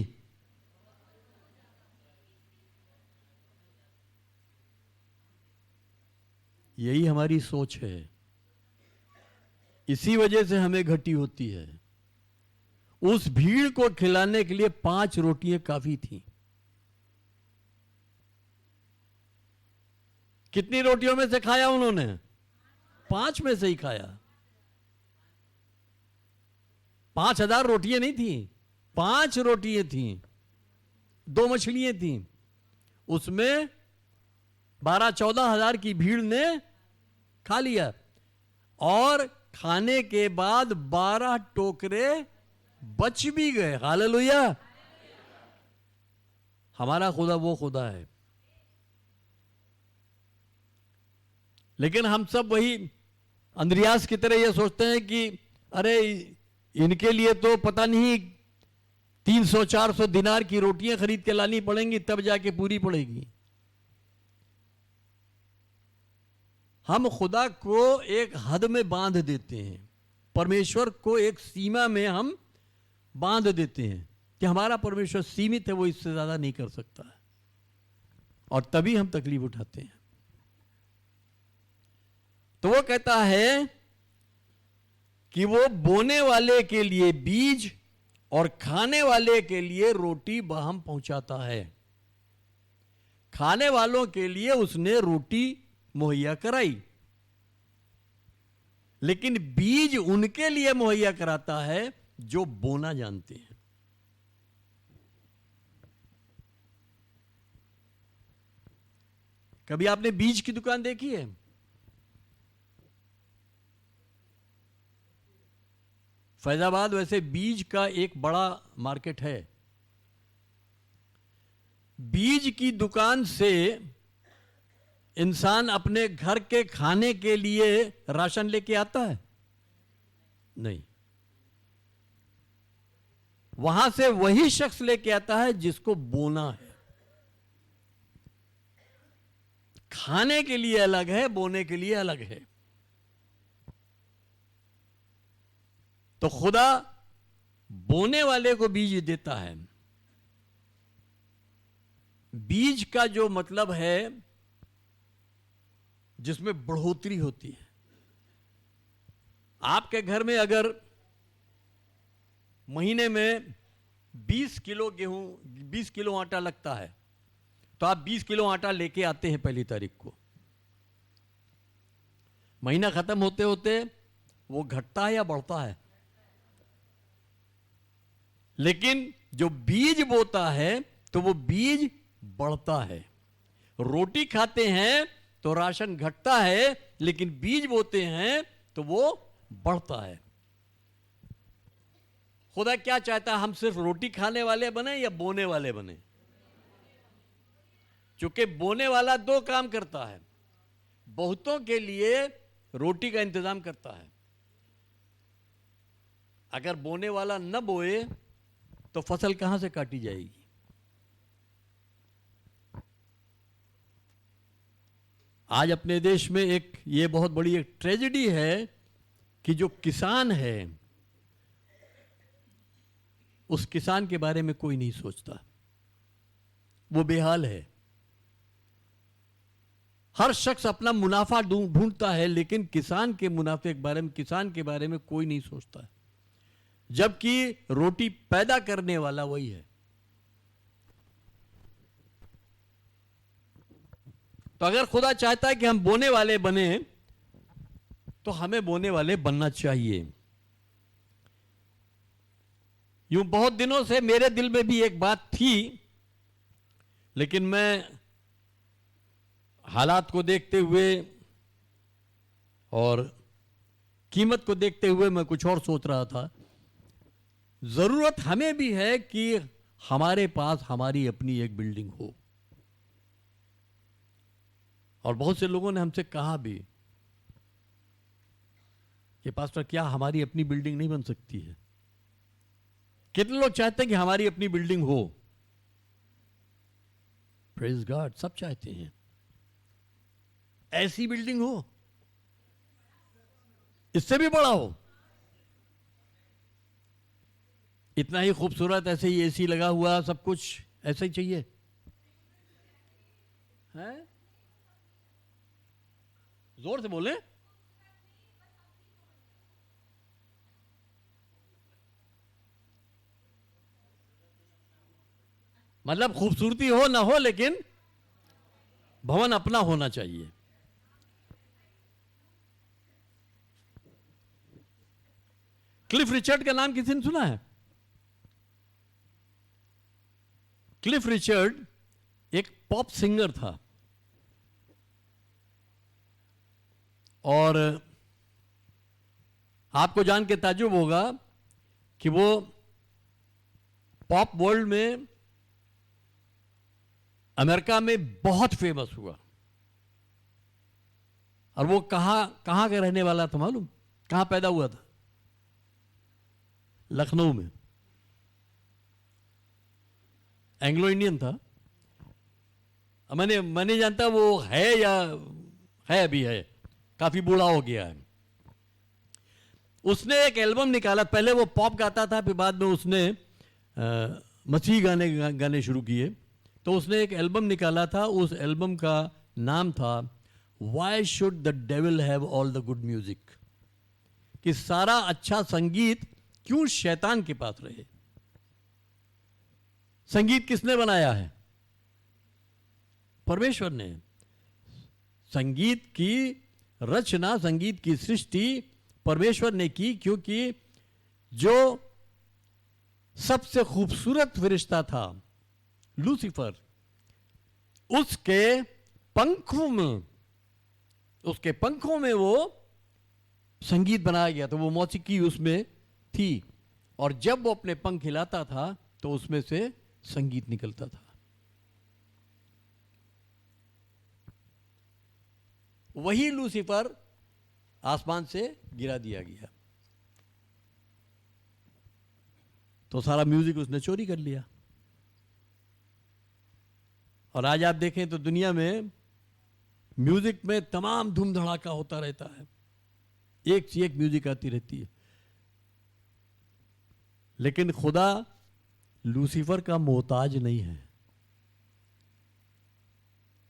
यही हमारी सोच है। इसी वजह से हमें घटी होती है। उस भीड़ को खिलाने के लिए 5 रोटियां काफी थी। कितनी रोटियों में से खाया उन्होंने? 5 में से ही खाया। 5,000 रोटियां नहीं थी, 5 रोटियां थी, 2 मछलियां थी। उसमें 12-14 हजार की भीड़ ने खा लिया और खाने के बाद 12 टोकरे बच भी गए। हालेलुया! हमारा खुदा वो खुदा है। लेकिन हम सब वही अंद्रियास की तरह ये सोचते हैं कि अरे इनके लिए तो पता नहीं 300-400 दिनार की रोटियां खरीद के लानी पड़ेंगी तब जाके पूरी पड़ेगी। हम खुदा को एक हद में बांध देते हैं, परमेश्वर को एक सीमा में हम बांध देते हैं कि हमारा परमेश्वर सीमित है, वो इससे ज्यादा नहीं कर सकता, और तभी हम तकलीफ उठाते हैं। तो वो कहता है कि वो बोने वाले के लिए बीज और खाने वाले के लिए रोटी बाहम पहुंचाता है। खाने वालों के लिए उसने रोटी मुहैया कराई, लेकिन बीज उनके लिए मुहैया कराता है जो बोना जानते हैं। कभी आपने बीज की दुकान देखी है? फैजाबाद वैसे बीज का एक बड़ा मार्केट है। बीज की दुकान से इंसान अपने घर के खाने के लिए राशन लेके आता है? नहीं, वहां से वही शख्स लेके आता है जिसको बोना है। खाने के लिए अलग है, बोने के लिए अलग है। तो खुदा बोने वाले को बीज देता है। बीज का जो मतलब है जिसमें बढ़ोतरी होती है। आपके घर में अगर महीने में 20 किलो गेहूं, 20 किलो आटा लगता है, तो आप 20 किलो आटा लेके आते हैं पहली तारीख को। महीना खत्म होते होते वो घटता है या बढ़ता है? लेकिन जो बीज बोता है तो वो बीज बढ़ता है। रोटी खाते हैं तो राशन घटता है, लेकिन बीज बोते हैं तो वो बढ़ता है। खुदा क्या चाहता है, हम सिर्फ रोटी खाने वाले बने या बोने वाले बने? क्योंकि बोने वाला दो काम करता है, बहुतों के लिए रोटी का इंतजाम करता है। अगर बोने वाला न बोए तो फसल कहां से काटी जाएगी? आज अपने देश में ये बहुत बड़ी एक ट्रेजेडी है कि जो किसान है उस किसान के बारे में कोई नहीं सोचता, वो बेहाल है। हर शख्स अपना मुनाफा ढूंढता है, लेकिन किसान के मुनाफे के बारे में, किसान के बारे में कोई नहीं सोचता है, जबकि रोटी पैदा करने वाला वही है। तो अगर खुदा चाहता है कि हम बोने वाले बने तो हमें बोने वाले बनना चाहिए। यूं बहुत दिनों से मेरे दिल में भी एक बात थी, लेकिन मैं हालात को देखते हुए और कीमत को देखते हुए मैं कुछ और सोच रहा था। जरूरत हमें भी है कि हमारे पास हमारी अपनी एक बिल्डिंग हो। और बहुत से लोगों ने हमसे कहा भी कि पास्टर क्या हमारी अपनी बिल्डिंग नहीं बन सकती है? कितने लोग चाहते हैं कि हमारी अपनी बिल्डिंग हो? प्रेज गॉड, सब चाहते हैं ऐसी बिल्डिंग हो, इससे भी बड़ा हो, इतना ही खूबसूरत, ऐसे ही एसी लगा हुआ, सब कुछ ऐसा ही चाहिए है? जोर से बोले। मतलब खूबसूरती हो ना हो, लेकिन भवन अपना होना चाहिए। क्लिफ रिचर्ड का नाम किसी ने सुना है? क्लिफ रिचर्ड एक पॉप सिंगर था और आपको जान के ताज्जुब होगा कि वो पॉप वर्ल्ड में अमेरिका में बहुत फेमस हुआ। और वो कहां का रहने वाला था मालूम? कहां पैदा हुआ था? लखनऊ में। एंग्लो इंडियन था। मैंने नहीं जानता वो है या है, अभी है, काफी बूढ़ा हो गया है। उसने एक एल्बम निकाला। पहले वो पॉप गाता था, फिर बाद में उसने मसीही गाने शुरू किए। तो उसने एक एल्बम निकाला था, उस एल्बम का नाम था why should the devil have all the good music, कि सारा अच्छा संगीत क्यों शैतान के पास रहे। संगीत किसने बनाया है? परमेश्वर ने। संगीत की रचना, संगीत की सृष्टि परमेश्वर ने की, क्योंकि जो सबसे खूबसूरत फरिश्ता था लूसीफर, उसके पंखों में वो संगीत बनाया गया। तो वो मौसीकी उसमें थी, और जब वो अपने पंख हिलाता था तो उसमें से संगीत निकलता था। वही लूसीफर आसमान से गिरा दिया गया, तो सारा म्यूजिक उसने चोरी कर लिया। और आज आप देखें तो दुनिया में म्यूजिक में तमाम धूम धड़ाका होता रहता है, एक से एक म्यूजिक आती रहती है। लेकिन खुदा लूसीफर का मोहताज नहीं है।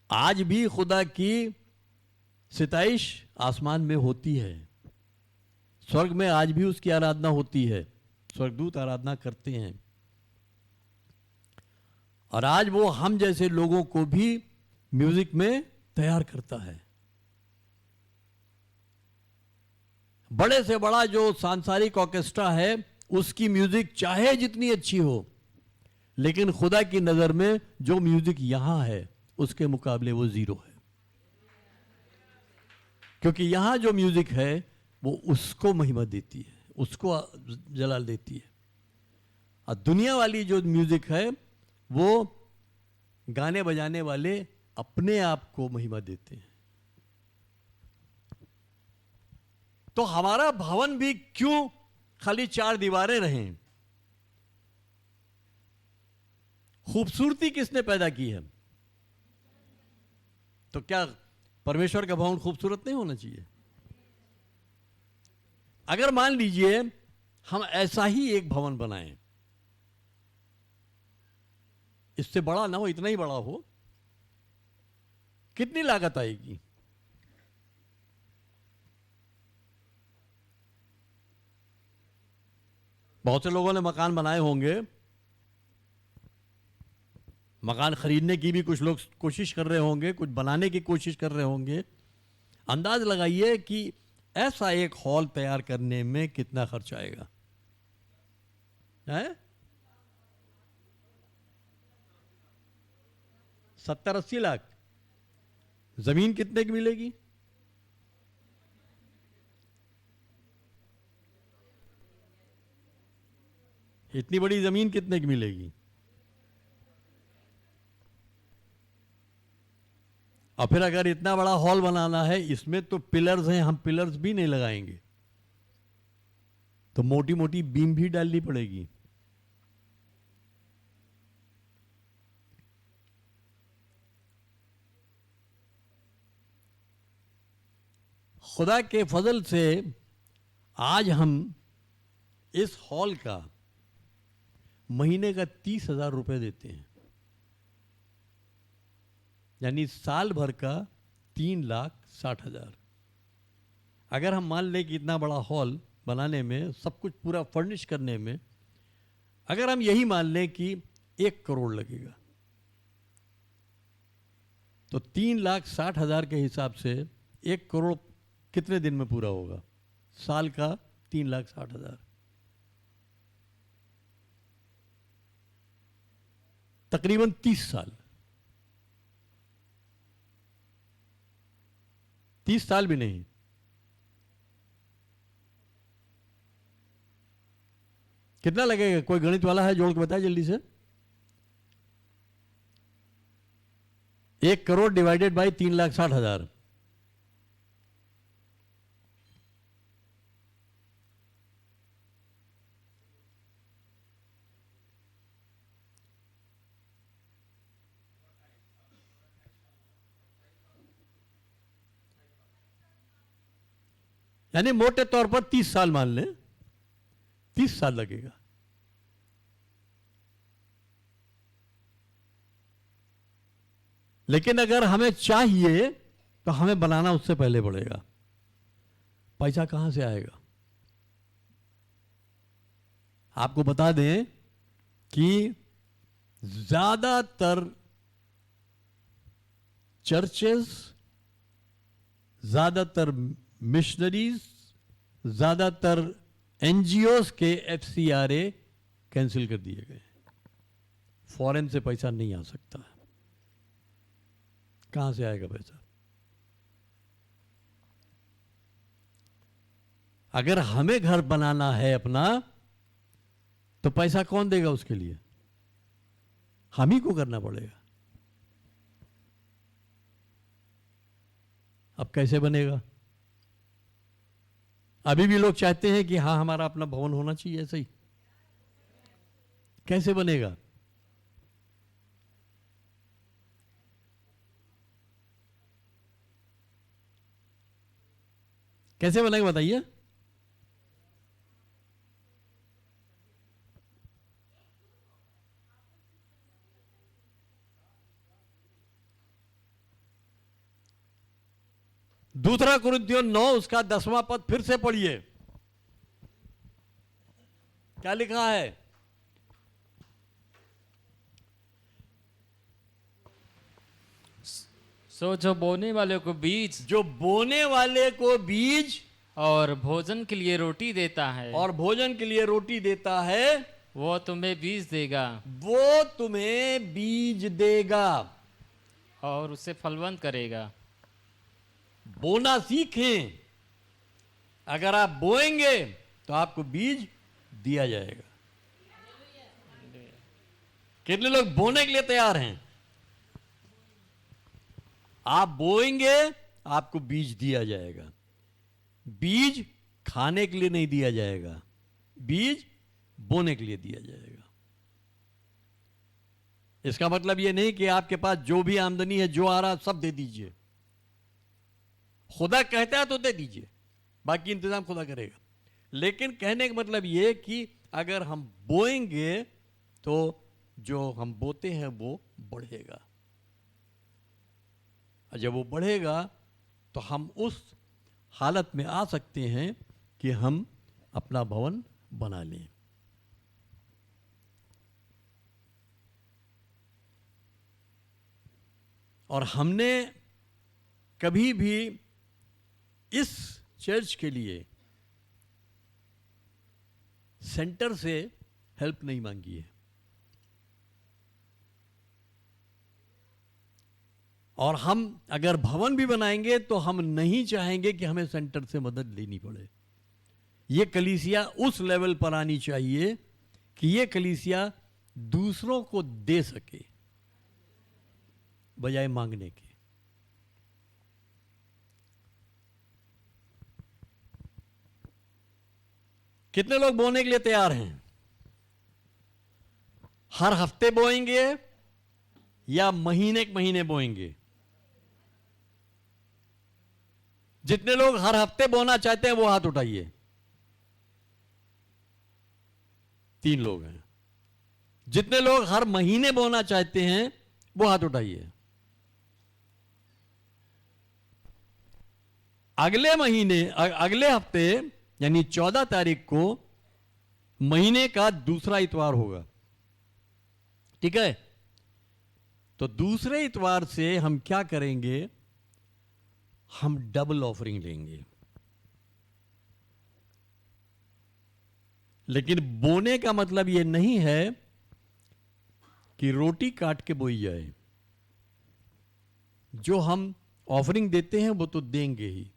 आज भी खुदा की सिताइश आसमान में होती है, स्वर्ग में आज भी उसकी आराधना होती है, स्वर्गदूत आराधना करते हैं। और आज वो हम जैसे लोगों को भी म्यूजिक में तैयार करता है। बड़े से बड़ा जो सांसारिक ऑर्केस्ट्रा है, उसकी म्यूजिक चाहे जितनी अच्छी हो, लेकिन खुदा की नजर में जो म्यूजिक यहां है उसके मुकाबले वो जीरो है। क्योंकि यहां जो म्यूजिक है वो उसको महिमा देती है, उसको जलाल देती है। और दुनिया वाली जो म्यूजिक है वो गाने बजाने वाले अपने आप को महिमा देते हैं। तो हमारा भवन भी क्यों खाली 4 दीवारें रहें? खूबसूरती किसने पैदा की है? तो क्या परमेश्वर का भवन खूबसूरत नहीं होना चाहिए? अगर मान लीजिए हम ऐसा ही एक भवन बनाएं, इससे बड़ा ना हो, इतना ही बड़ा हो, कितनी लागत आएगी? बहुत से लोगों ने मकान बनाए होंगे, मकान खरीदने की भी कुछ लोग कोशिश कर रहे होंगे, कुछ बनाने की कोशिश कर रहे होंगे। अंदाज लगाइए कि ऐसा एक हॉल तैयार करने में कितना खर्च आएगा? है 70-80 लाख। जमीन कितने की मिलेगी? इतनी बड़ी जमीन कितने की मिलेगी? और फिर अगर इतना बड़ा हॉल बनाना है, इसमें तो पिलर्स हैं, हम पिलर्स भी नहीं लगाएंगे, तो मोटी मोटी बीम भी डालनी पड़ेगी। खुदा के फजल से आज हम इस हॉल का महीने का 30,000 रुपए देते हैं, यानी साल भर का 3,60,000। अगर हम मान लें कि इतना बड़ा हॉल बनाने में, सब कुछ पूरा फर्निश करने में, अगर हम यही मान लें कि 1 करोड़ लगेगा, तो 3,60,000 के हिसाब से 1 करोड़ कितने दिन में पूरा होगा? साल का 3,60,000, तकरीबन 30 साल। 30 साल भी नहीं, कितना लगेगा? कोई गणित वाला है, जोड़ के बताए जल्दी से। 1 करोड़ डिवाइडेड बाई 3,60,000, यानी मोटे तौर पर 30 साल मान लें, 30 साल लगेगा। लेकिन अगर हमें चाहिए तो हमें बनाना उससे पहले पड़ेगा। पैसा कहां से आएगा? आपको बता दें कि ज्यादातर चर्चेस, ज्यादातर मिशनरीज, ज्यादातर एनजीओस के FCRA कैंसिल कर दिए गए। फॉरेन से पैसा नहीं आ सकता। कहां से आएगा पैसा? अगर हमें घर बनाना है अपना, तो पैसा कौन देगा उसके लिए? हम ही को करना पड़ेगा। अब कैसे बनेगा? अभी भी लोग चाहते हैं कि हाँ, हमारा अपना भवन होना चाहिए, ऐसे ही। कैसे बनेगा? कैसे बनेगा बताइए? दूसरा कुरिन्थियों 9 उसका 10वां पद फिर से पढ़िए। क्या लिखा है? सो जो बोने वाले को बीज, जो बोने वाले को बीज और भोजन के लिए रोटी देता है, और भोजन के लिए रोटी देता है, वो तुम्हें बीज देगा, वो तुम्हें बीज देगा और उसे फलवंत करेगा। बोना सीखें। अगर आप बोएंगे तो आपको बीज दिया जाएगा। कितने लोग बोने के लिए तैयार हैं? आप बोएंगे, आपको बीज दिया जाएगा। बीज खाने के लिए नहीं दिया जाएगा, बीज बोने के लिए दिया जाएगा। इसका मतलब यह नहीं कि आपके पास जो भी आमदनी है, जो आ रहा सब दे दीजिए। खुदा कहता है तो दे दीजिए, बाकी इंतजाम खुदा करेगा। लेकिन कहने का मतलब यह कि अगर हम बोएंगे तो जो हम बोते हैं वो बढ़ेगा, और जब वो बढ़ेगा तो हम उस हालत में आ सकते हैं कि हम अपना भवन बना लें। और हमने कभी भी इस चर्च के लिए सेंटर से हेल्प नहीं मांगी है, और हम अगर भवन भी बनाएंगे तो हम नहीं चाहेंगे कि हमें सेंटर से मदद लेनी पड़े। ये कलीसिया उस लेवल पर आनी चाहिए कि ये कलीसिया दूसरों को दे सके बजाय मांगने के। कितने लोग बोने के लिए तैयार हैं? हर हफ्ते बोएंगे या महीने के महीने बोएंगे? जितने लोग हर हफ्ते बोना चाहते हैं वो हाथ उठाइए। 3 लोग हैं। जितने लोग हर महीने बोना चाहते हैं वो हाथ उठाइए। अगले महीने, अगले हफ्ते यानी 14 तारीख को महीने का दूसरा इतवार होगा, ठीक है? तो दूसरे इतवार से हम क्या करेंगे? हम डबल ऑफरिंग लेंगे। लेकिन बोने का मतलब यह नहीं है कि रोटी काट के बोई जाए। जो हम ऑफरिंग देते हैं वो तो देंगे ही,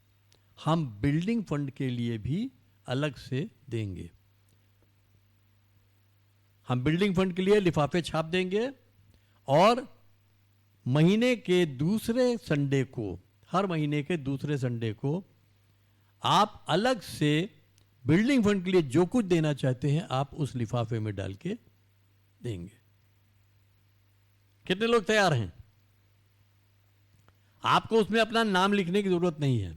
हम बिल्डिंग फंड के लिए भी अलग से देंगे। हम बिल्डिंग फंड के लिए लिफाफे छाप देंगे, और महीने के दूसरे संडे को, हर महीने के दूसरे संडे को आप अलग से बिल्डिंग फंड के लिए जो कुछ देना चाहते हैं आप उस लिफाफे में डाल के देंगे। कितने लोग तैयार हैं? आपको उसमें अपना नाम लिखने की जरूरत नहीं है।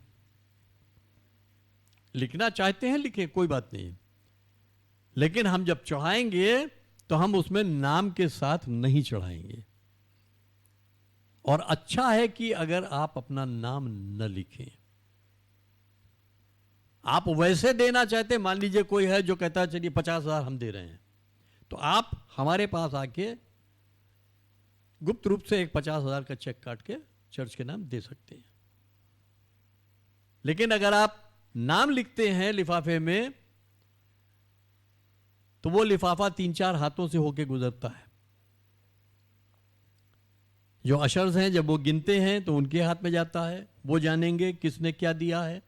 लिखना चाहते हैं लिखें, कोई बात नहीं। लेकिन हम जब चढ़ाएंगे तो हम उसमें नाम के साथ नहीं चढ़ाएंगे। और अच्छा है कि अगर आप अपना नाम न लिखें। आप वैसे देना चाहते हैं, मान लीजिए कोई है जो कहता है चलिए 50,000 हम दे रहे हैं, तो आप हमारे पास आके गुप्त रूप से एक 50,000 का चेक काट के चर्च के नाम दे सकते हैं। लेकिन अगर आप नाम लिखते हैं लिफाफे में तो वो लिफाफा 3-4 हाथों से होके गुजरता है। जो अशर्स हैं जब वो गिनते हैं तो उनके हाथ में जाता है, वो जानेंगे किसने क्या दिया है।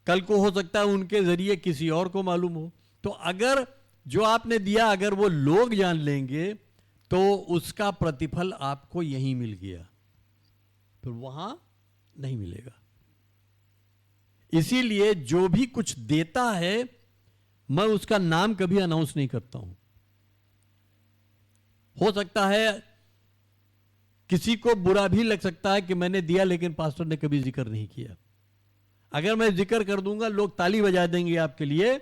कल को हो सकता है उनके जरिए किसी और को मालूम हो। तो अगर जो आपने दिया अगर वो लोग जान लेंगे तो उसका प्रतिफल आपको यहीं मिल गया, फिर वहां नहीं मिलेगा। इसीलिए जो भी कुछ देता है मैं उसका नाम कभी अनाउंस नहीं करता हूं। हो सकता है किसी को बुरा भी लग सकता है कि मैंने दिया लेकिन पास्टर ने कभी जिक्र नहीं किया। अगर मैं जिक्र कर दूंगा लोग ताली बजा देंगे आपके लिए,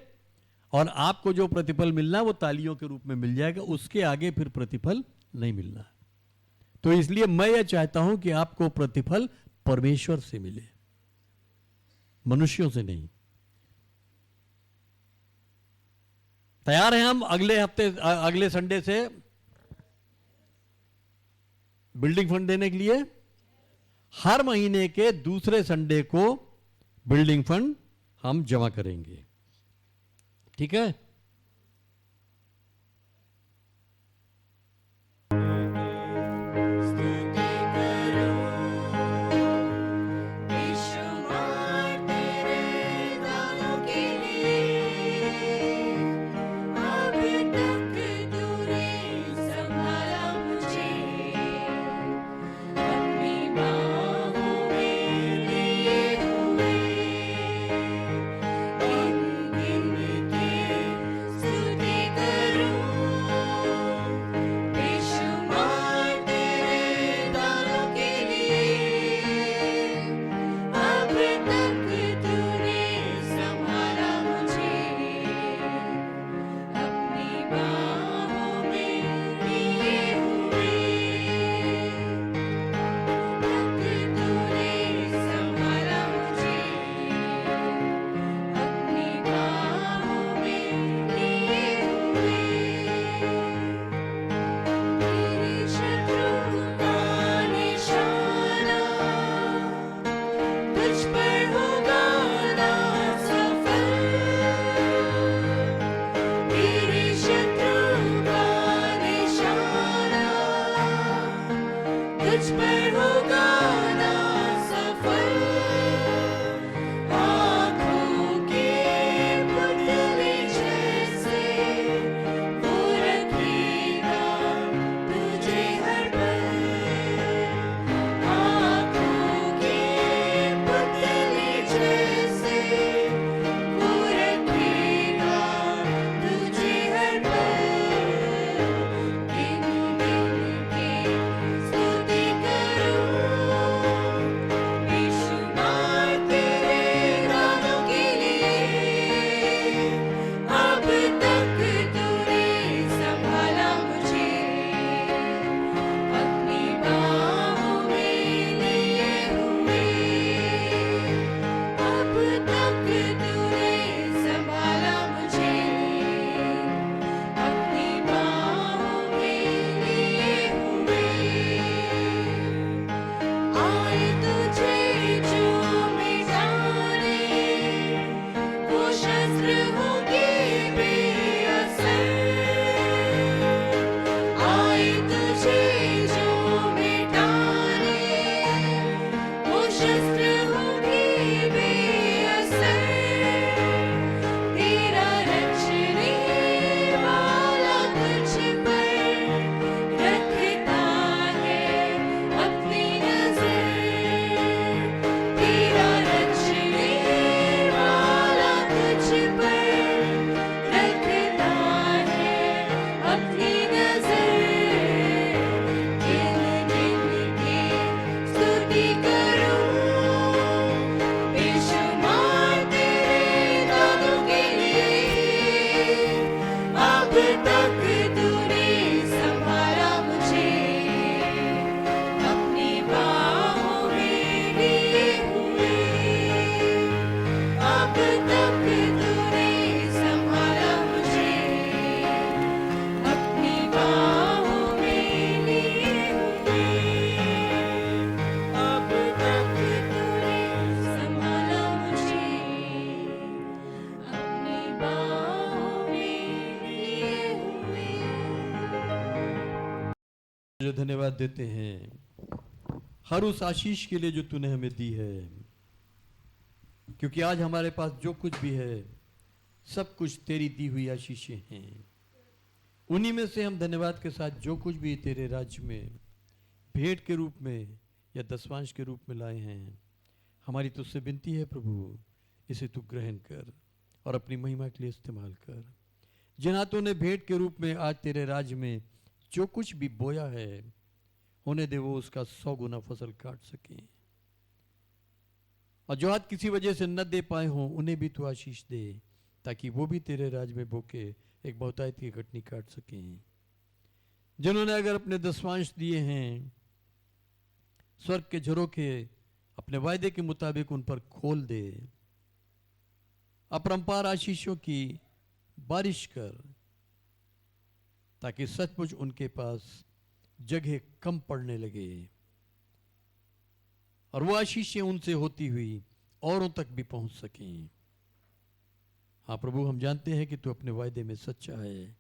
और आपको जो प्रतिफल मिलना है वो तालियों के रूप में मिल जाएगा, उसके आगे फिर प्रतिफल नहीं मिलना है। तो इसलिए मैं यह चाहता हूं कि आपको प्रतिफल परमेश्वर से मिले, मनुष्यों से नहीं। तैयार हैं हम अगले हफ्ते, अगले संडे से बिल्डिंग फंड देने के लिए? हर महीने के दूसरे संडे को बिल्डिंग फंड हम जमा करेंगे, ठीक है? तुझे धन्यवाद देते हैं हर उस आशीष के लिए जो तूने हमें दी है, क्योंकि आज हमारे पास जो कुछ भी है सब कुछ तेरी दी हुई आशीषें हैं। उन्हीं में से हम धन्यवाद के साथ जो कुछ भी तेरे राज्य में भेंट के रूप में या दशवांश के रूप में लाए हैं, हमारी तुझसे विनती है प्रभु, इसे तू ग्रहण कर और अपनी महिमा के लिए इस्तेमाल कर। जिन हाथों ने भेंट के रूप में आज तेरे राज्य में जो कुछ भी बोया है, होने दे वो उसका 100 गुना फसल काट सके। और जो हाथ किसी वजह से न दे पाए हों, उन्हें भी तू आशीष दे, ताकि वो भी तेरे राज्य में बोके एक बहुतायत की कटनी काट सकें। जिन्होंने अगर अपने दशवांश दिए हैं, स्वर्ग के झरोखे अपने वायदे के मुताबिक उन पर खोल दे, अपरंपार आशीषों की बारिश कर, ताकि सचमुच उनके पास जगह कम पड़ने लगे और वो आशीषें उनसे होती हुई औरों तक भी पहुंच सकें। हाँ प्रभु, हम जानते हैं कि तू अपने वायदे में सच्चा है,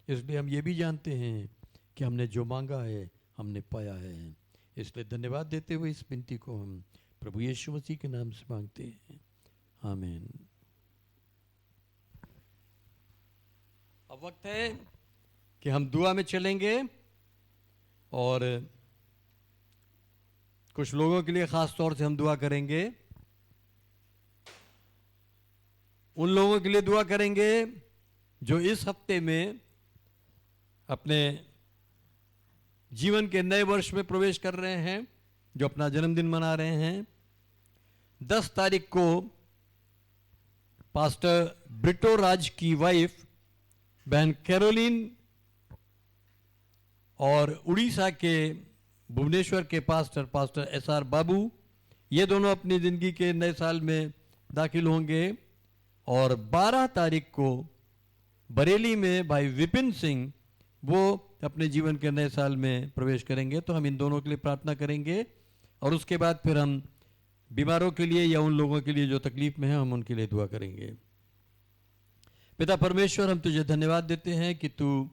इसलिए हम ये भी जानते हैं कि हमने जो मांगा है हमने पाया है। इसलिए धन्यवाद देते हुए इस विनती को हम प्रभु यीशु मसीह के नाम से मांगते हैं, आमीन। अब वक्त है कि हम दुआ में चलेंगे और कुछ लोगों के लिए खास तौर से हम दुआ करेंगे। उन लोगों के लिए दुआ करेंगे जो इस हफ्ते में अपने जीवन के नए वर्ष में प्रवेश कर रहे हैं, जो अपना जन्मदिन मना रहे हैं। 10 तारीख को पास्टर ब्रिटो राज की वाइफ बहन कैरोलिन और उड़ीसा के भुवनेश्वर के पास्टर SR बाबू, ये दोनों अपनी ज़िंदगी के नए साल में दाखिल होंगे। और 12 तारीख को बरेली में भाई विपिन सिंह, वो अपने जीवन के नए साल में प्रवेश करेंगे। तो हम इन दोनों के लिए प्रार्थना करेंगे और उसके बाद फिर हम बीमारों के लिए या उन लोगों के लिए जो तकलीफ में हैं, हम उनके लिए दुआ करेंगे। पिता परमेश्वर, हम तुझे धन्यवाद देते हैं कि तू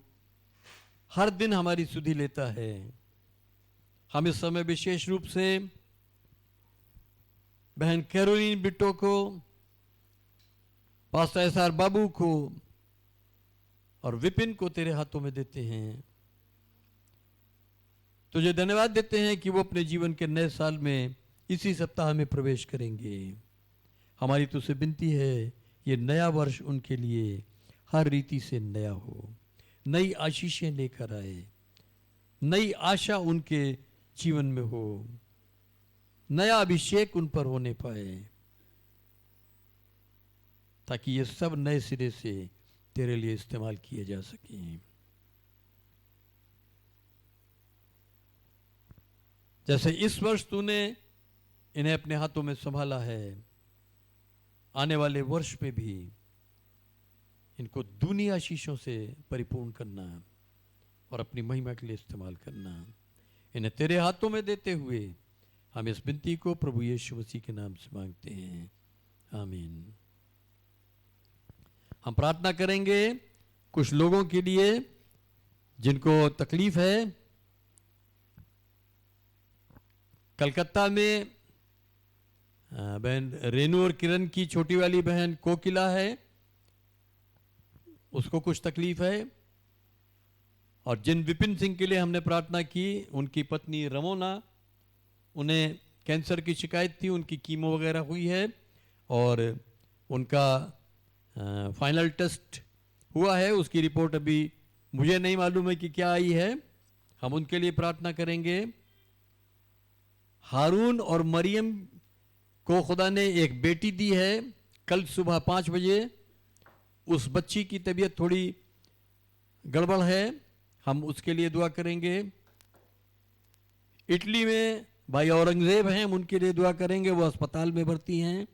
हर दिन हमारी सुधि लेता है। हम इस समय विशेष रूप से बहन कैरोलिन बिट्टो को, पास्टर SR बाबू को और विपिन को तेरे हाथों में देते हैं। तुझे धन्यवाद देते हैं कि वो अपने जीवन के नए साल में इसी सप्ताह में प्रवेश करेंगे। हमारी तुझसे विनती है, ये नया वर्ष उनके लिए हर रीति से नया हो, नई आशीषें लेकर आए, नई आशा उनके जीवन में हो, नया अभिषेक उन पर होने पाए, ताकि ये सब नए सिरे से तेरे लिए इस्तेमाल किए जा सकें। जैसे इस वर्ष तूने इन्हें अपने हाथों में संभाला है, आने वाले वर्ष में भी इनको दूनी आशीषों से परिपूर्ण करना और अपनी महिमा के लिए इस्तेमाल करना। इन्हें तेरे हाथों में देते हुए हम इस विनती को प्रभु यीशु मसीह के नाम से मांगते हैं, आमीन। हम प्रार्थना करेंगे कुछ लोगों के लिए जिनको तकलीफ है। कलकत्ता में बहन रेनू और किरण की छोटी वाली बहन कोकिला है, उसको कुछ तकलीफ है। और जिन विपिन सिंह के लिए हमने प्रार्थना की, उनकी पत्नी रमोना, उन्हें कैंसर की शिकायत थी, उनकी कीमो वगैरह हुई है और उनका फाइनल टेस्ट हुआ है। उसकी रिपोर्ट अभी मुझे नहीं मालूम है कि क्या आई है। हम उनके लिए प्रार्थना करेंगे। हारून और मरियम को खुदा ने एक बेटी दी है। कल सुबह 5 बजे उस बच्ची की तबीयत थोड़ी गड़बड़ है, हम उसके लिए दुआ करेंगे। इटली में भाई औरंगजेब हैं, हम उनके लिए दुआ करेंगे, वो अस्पताल में भर्ती हैं।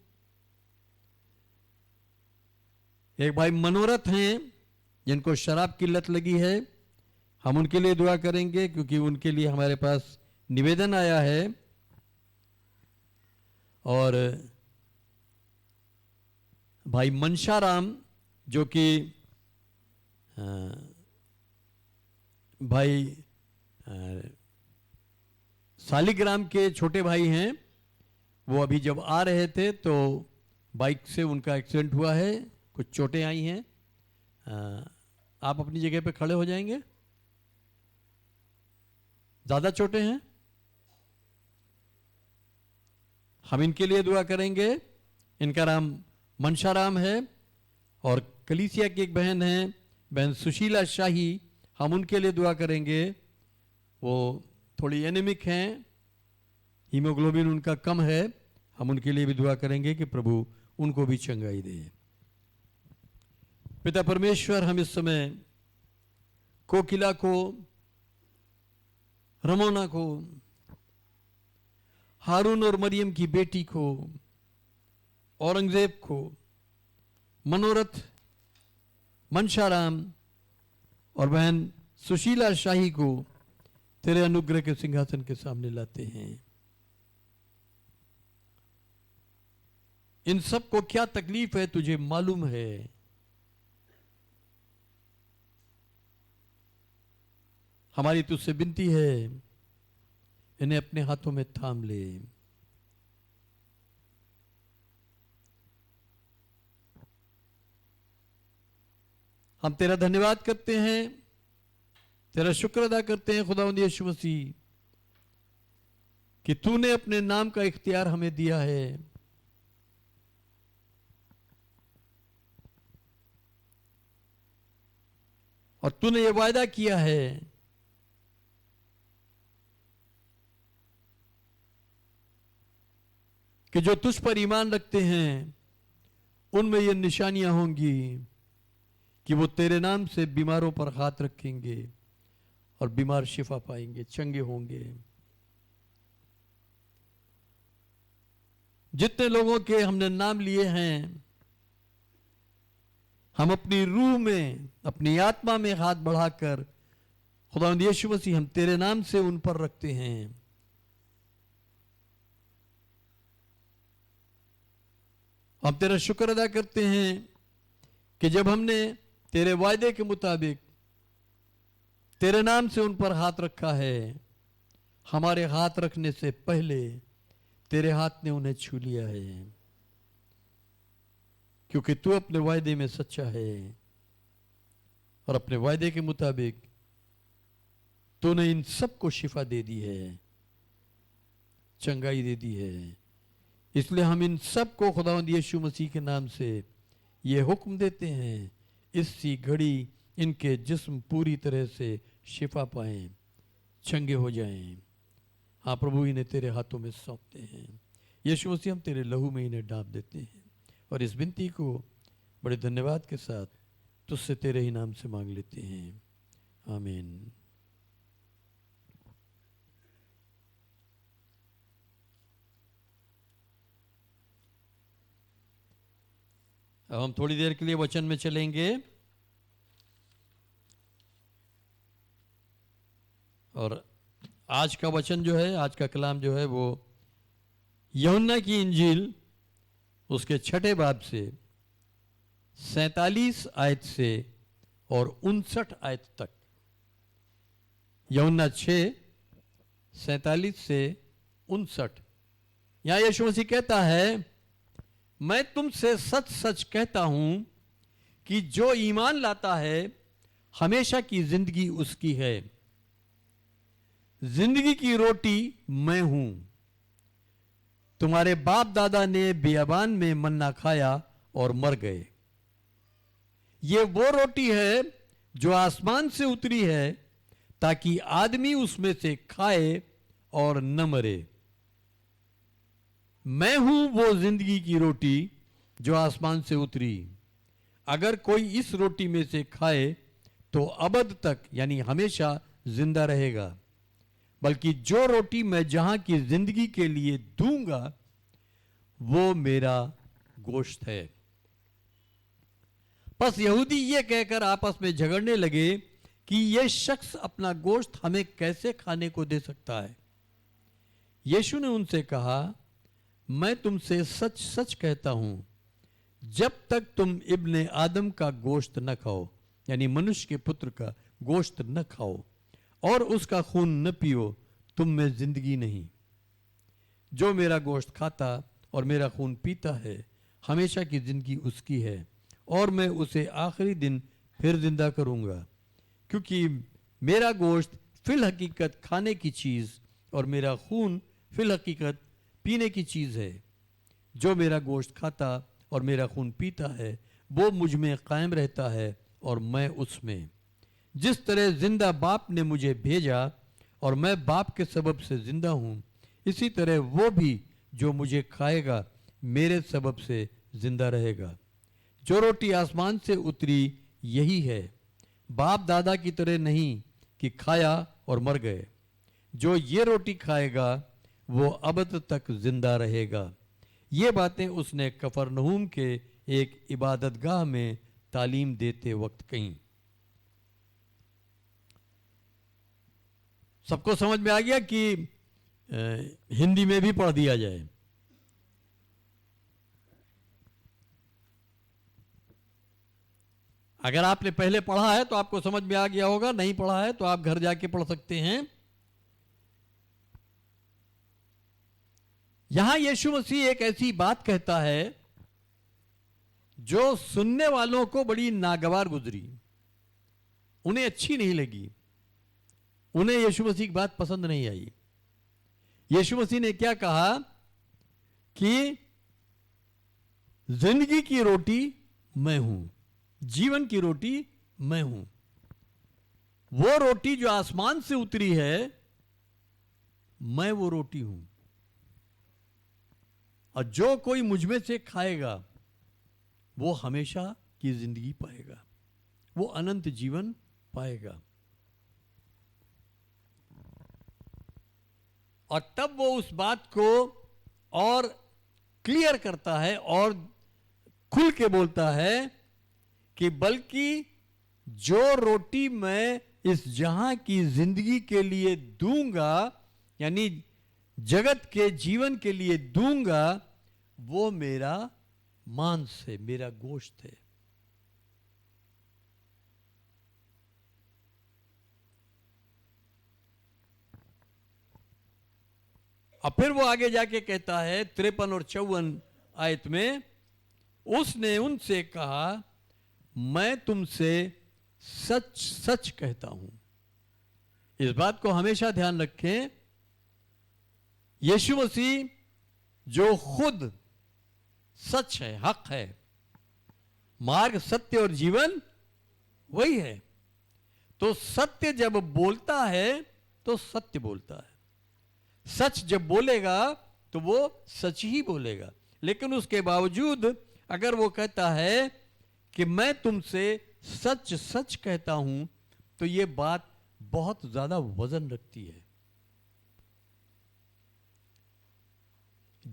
एक भाई मनोरथ हैं जिनको शराब की लत लगी है, हम उनके लिए दुआ करेंगे क्योंकि उनके लिए हमारे पास निवेदन आया है। और भाई मनशाराम जो कि भाई सालिग्राम के छोटे भाई हैं, वो अभी जब आ रहे थे तो बाइक से उनका एक्सीडेंट हुआ है, कुछ चोटें आई हैं। आप अपनी जगह पे खड़े हो जाएंगे? ज़्यादा चोटें हैं? हम इनके लिए दुआ करेंगे। इनका नाम मनशाराम है और कलीसिया की एक बहन है, बहन सुशीला शाही, हम उनके लिए दुआ करेंगे। वो थोड़ी एनीमिक हैं, हीमोग्लोबिन उनका कम है, हम उनके लिए भी दुआ करेंगे कि प्रभु उनको भी चंगाई दे। पिता परमेश्वर, हम इस समय कोकिला को, रमोना को, हारून और मरियम की बेटी को, औरंगजेब को, मनोरथ, मनशाराम और बहन सुशीला शाही को तेरे अनुग्रह के सिंहासन के सामने लाते हैं। इन सब को क्या तकलीफ है तुझे मालूम है। हमारी तुझसे विनती है, इन्हें अपने हाथों में थाम ले। हम तेरा धन्यवाद करते हैं, तेरा शुक्र अदा करते हैं खुदावंद यीशु मसीह कि तूने अपने नाम का इख्तियार हमें दिया है। और तूने ये वायदा किया है कि जो तुझ पर ईमान रखते हैं उनमें ये निशानियां होंगी कि वो तेरे नाम से बीमारों पर हाथ रखेंगे और बीमार शिफा पाएंगे, चंगे होंगे। जितने लोगों के हमने नाम लिए हैं, हम अपनी रूह में, अपनी आत्मा में हाथ बढ़ाकर खुदावंद यीशु मसीह हम तेरे नाम से उन पर रखते हैं। हम तेरा शुक्र अदा करते हैं कि जब हमने तेरे वायदे के मुताबिक तेरे नाम से उन पर हाथ रखा है, हमारे हाथ रखने से पहले तेरे हाथ ने उन्हें छू लिया है, क्योंकि तू अपने वायदे में सच्चा है और अपने वायदे के मुताबिक तूने इन सबको शिफा दे दी है, चंगाई दे दी है। इसलिए हम इन सबको खुदावंद यीशु मसीह के नाम से ये हुक्म देते हैं, इसी घड़ी इनके जिस्म पूरी तरह से शिफा पाएं, चंगे हो जाएं। हाँ प्रभु, इन्हें तेरे हाथों में सौंपते हैं। यीशु मसीह, हम तेरे लहू में इन्हें डांप देते हैं और इस विनती को बड़े धन्यवाद के साथ तुझसे तेरे ही नाम से मांग लेते हैं। आमीन। अब हम थोड़ी देर के लिए वचन में चलेंगे और आज का वचन जो है, आज का कलाम जो है, वो यूहन्ना की इंजील उसके 6 बाब से 47 आयत से और 59 आयत तक। यूहन्ना 6 47 से 59। यहां यीशु मसीह कहता है, मैं तुमसे सच सच कहता हूं कि जो ईमान लाता है हमेशा की जिंदगी उसकी है। जिंदगी की रोटी मैं हूं। तुम्हारे बाप दादा ने बियाबान में मन्ना खाया और मर गए। ये वो रोटी है जो आसमान से उतरी है, ताकि आदमी उसमें से खाए और न मरे। मैं हूं वो जिंदगी की रोटी जो आसमान से उतरी। अगर कोई इस रोटी में से खाए तो अबद तक, यानी हमेशा जिंदा रहेगा। बल्कि जो रोटी मैं जहां की जिंदगी के लिए दूंगा वो मेरा गोश्त है। बस यहूदी ये कहकर आपस में झगड़ने लगे कि यह शख्स अपना गोश्त हमें कैसे खाने को दे सकता है। यीशु ने उनसे कहा, मैं तुमसे सच सच कहता हूं, जब तक तुम इब्ने आदम का गोश्त न खाओ, यानी मनुष्य के पुत्र का गोश्त न खाओ और उसका खून न पियो, तुम में जिंदगी नहीं। जो मेरा गोश्त खाता और मेरा खून पीता है, हमेशा की जिंदगी उसकी है, और मैं उसे आखिरी दिन फिर जिंदा करूंगा। क्योंकि मेरा गोश्त फिल हकीकत खाने की चीज़ और मेरा खून फिल हकीकत पीने की चीज़ है। जो मेरा गोश्त खाता और मेरा खून पीता है वो मुझ में कायम रहता है और मैं उसमें। जिस तरह जिंदा बाप ने मुझे भेजा और मैं बाप के सबब से जिंदा हूँ, इसी तरह वो भी जो मुझे खाएगा मेरे सबब से जिंदा रहेगा। जो रोटी आसमान से उतरी यही है, बाप दादा की तरह नहीं कि खाया और मर गए। जो ये रोटी खाएगा वो अबद तक जिंदा रहेगा। ये बातें उसने कफरनहूम के एक इबादतगाह में तालीम देते वक्त कहीं। सबको समझ में आ गया कि हिंदी में भी पढ़ दिया जाए। अगर आपने पहले पढ़ा है तो आपको समझ में आ गया होगा, नहीं पढ़ा है तो आप घर जाके पढ़ सकते हैं। यहां यीशु मसीह एक ऐसी बात कहता है जो सुनने वालों को बड़ी नागवार गुजरी, उन्हें अच्छी नहीं लगी, उन्हें यीशु मसीह की बात पसंद नहीं आई। यीशु मसीह ने क्या कहा कि जिंदगी की रोटी मैं हूं, जीवन की रोटी मैं हूं। वो रोटी जो आसमान से उतरी है, मैं वो रोटी हूं, और जो कोई मुझ में से खाएगा वो हमेशा की जिंदगी पाएगा, वो अनंत जीवन पाएगा। और तब वो उस बात को और क्लियर करता है और खुल के बोलता है कि बल्कि जो रोटी मैं इस जहां की जिंदगी के लिए दूंगा, यानी जगत के जीवन के लिए दूंगा, वो मेरा मांस है, मेरा गोश्त है। और फिर वो आगे जाके कहता है 53 और 54 आयत में, उसने उनसे कहा मैं तुमसे सच सच कहता हूं। इस बात को हमेशा ध्यान रखें, यीशु मसीह जो खुद सच है, हक है, मार्ग सत्य और जीवन वही है। तो सत्य जब बोलता है तो सत्य बोलता है, सच जब बोलेगा तो वो सच ही बोलेगा। लेकिन उसके बावजूद अगर वो कहता है कि मैं तुमसे सच सच कहता हूं, तो ये बात बहुत ज्यादा वजन रखती है।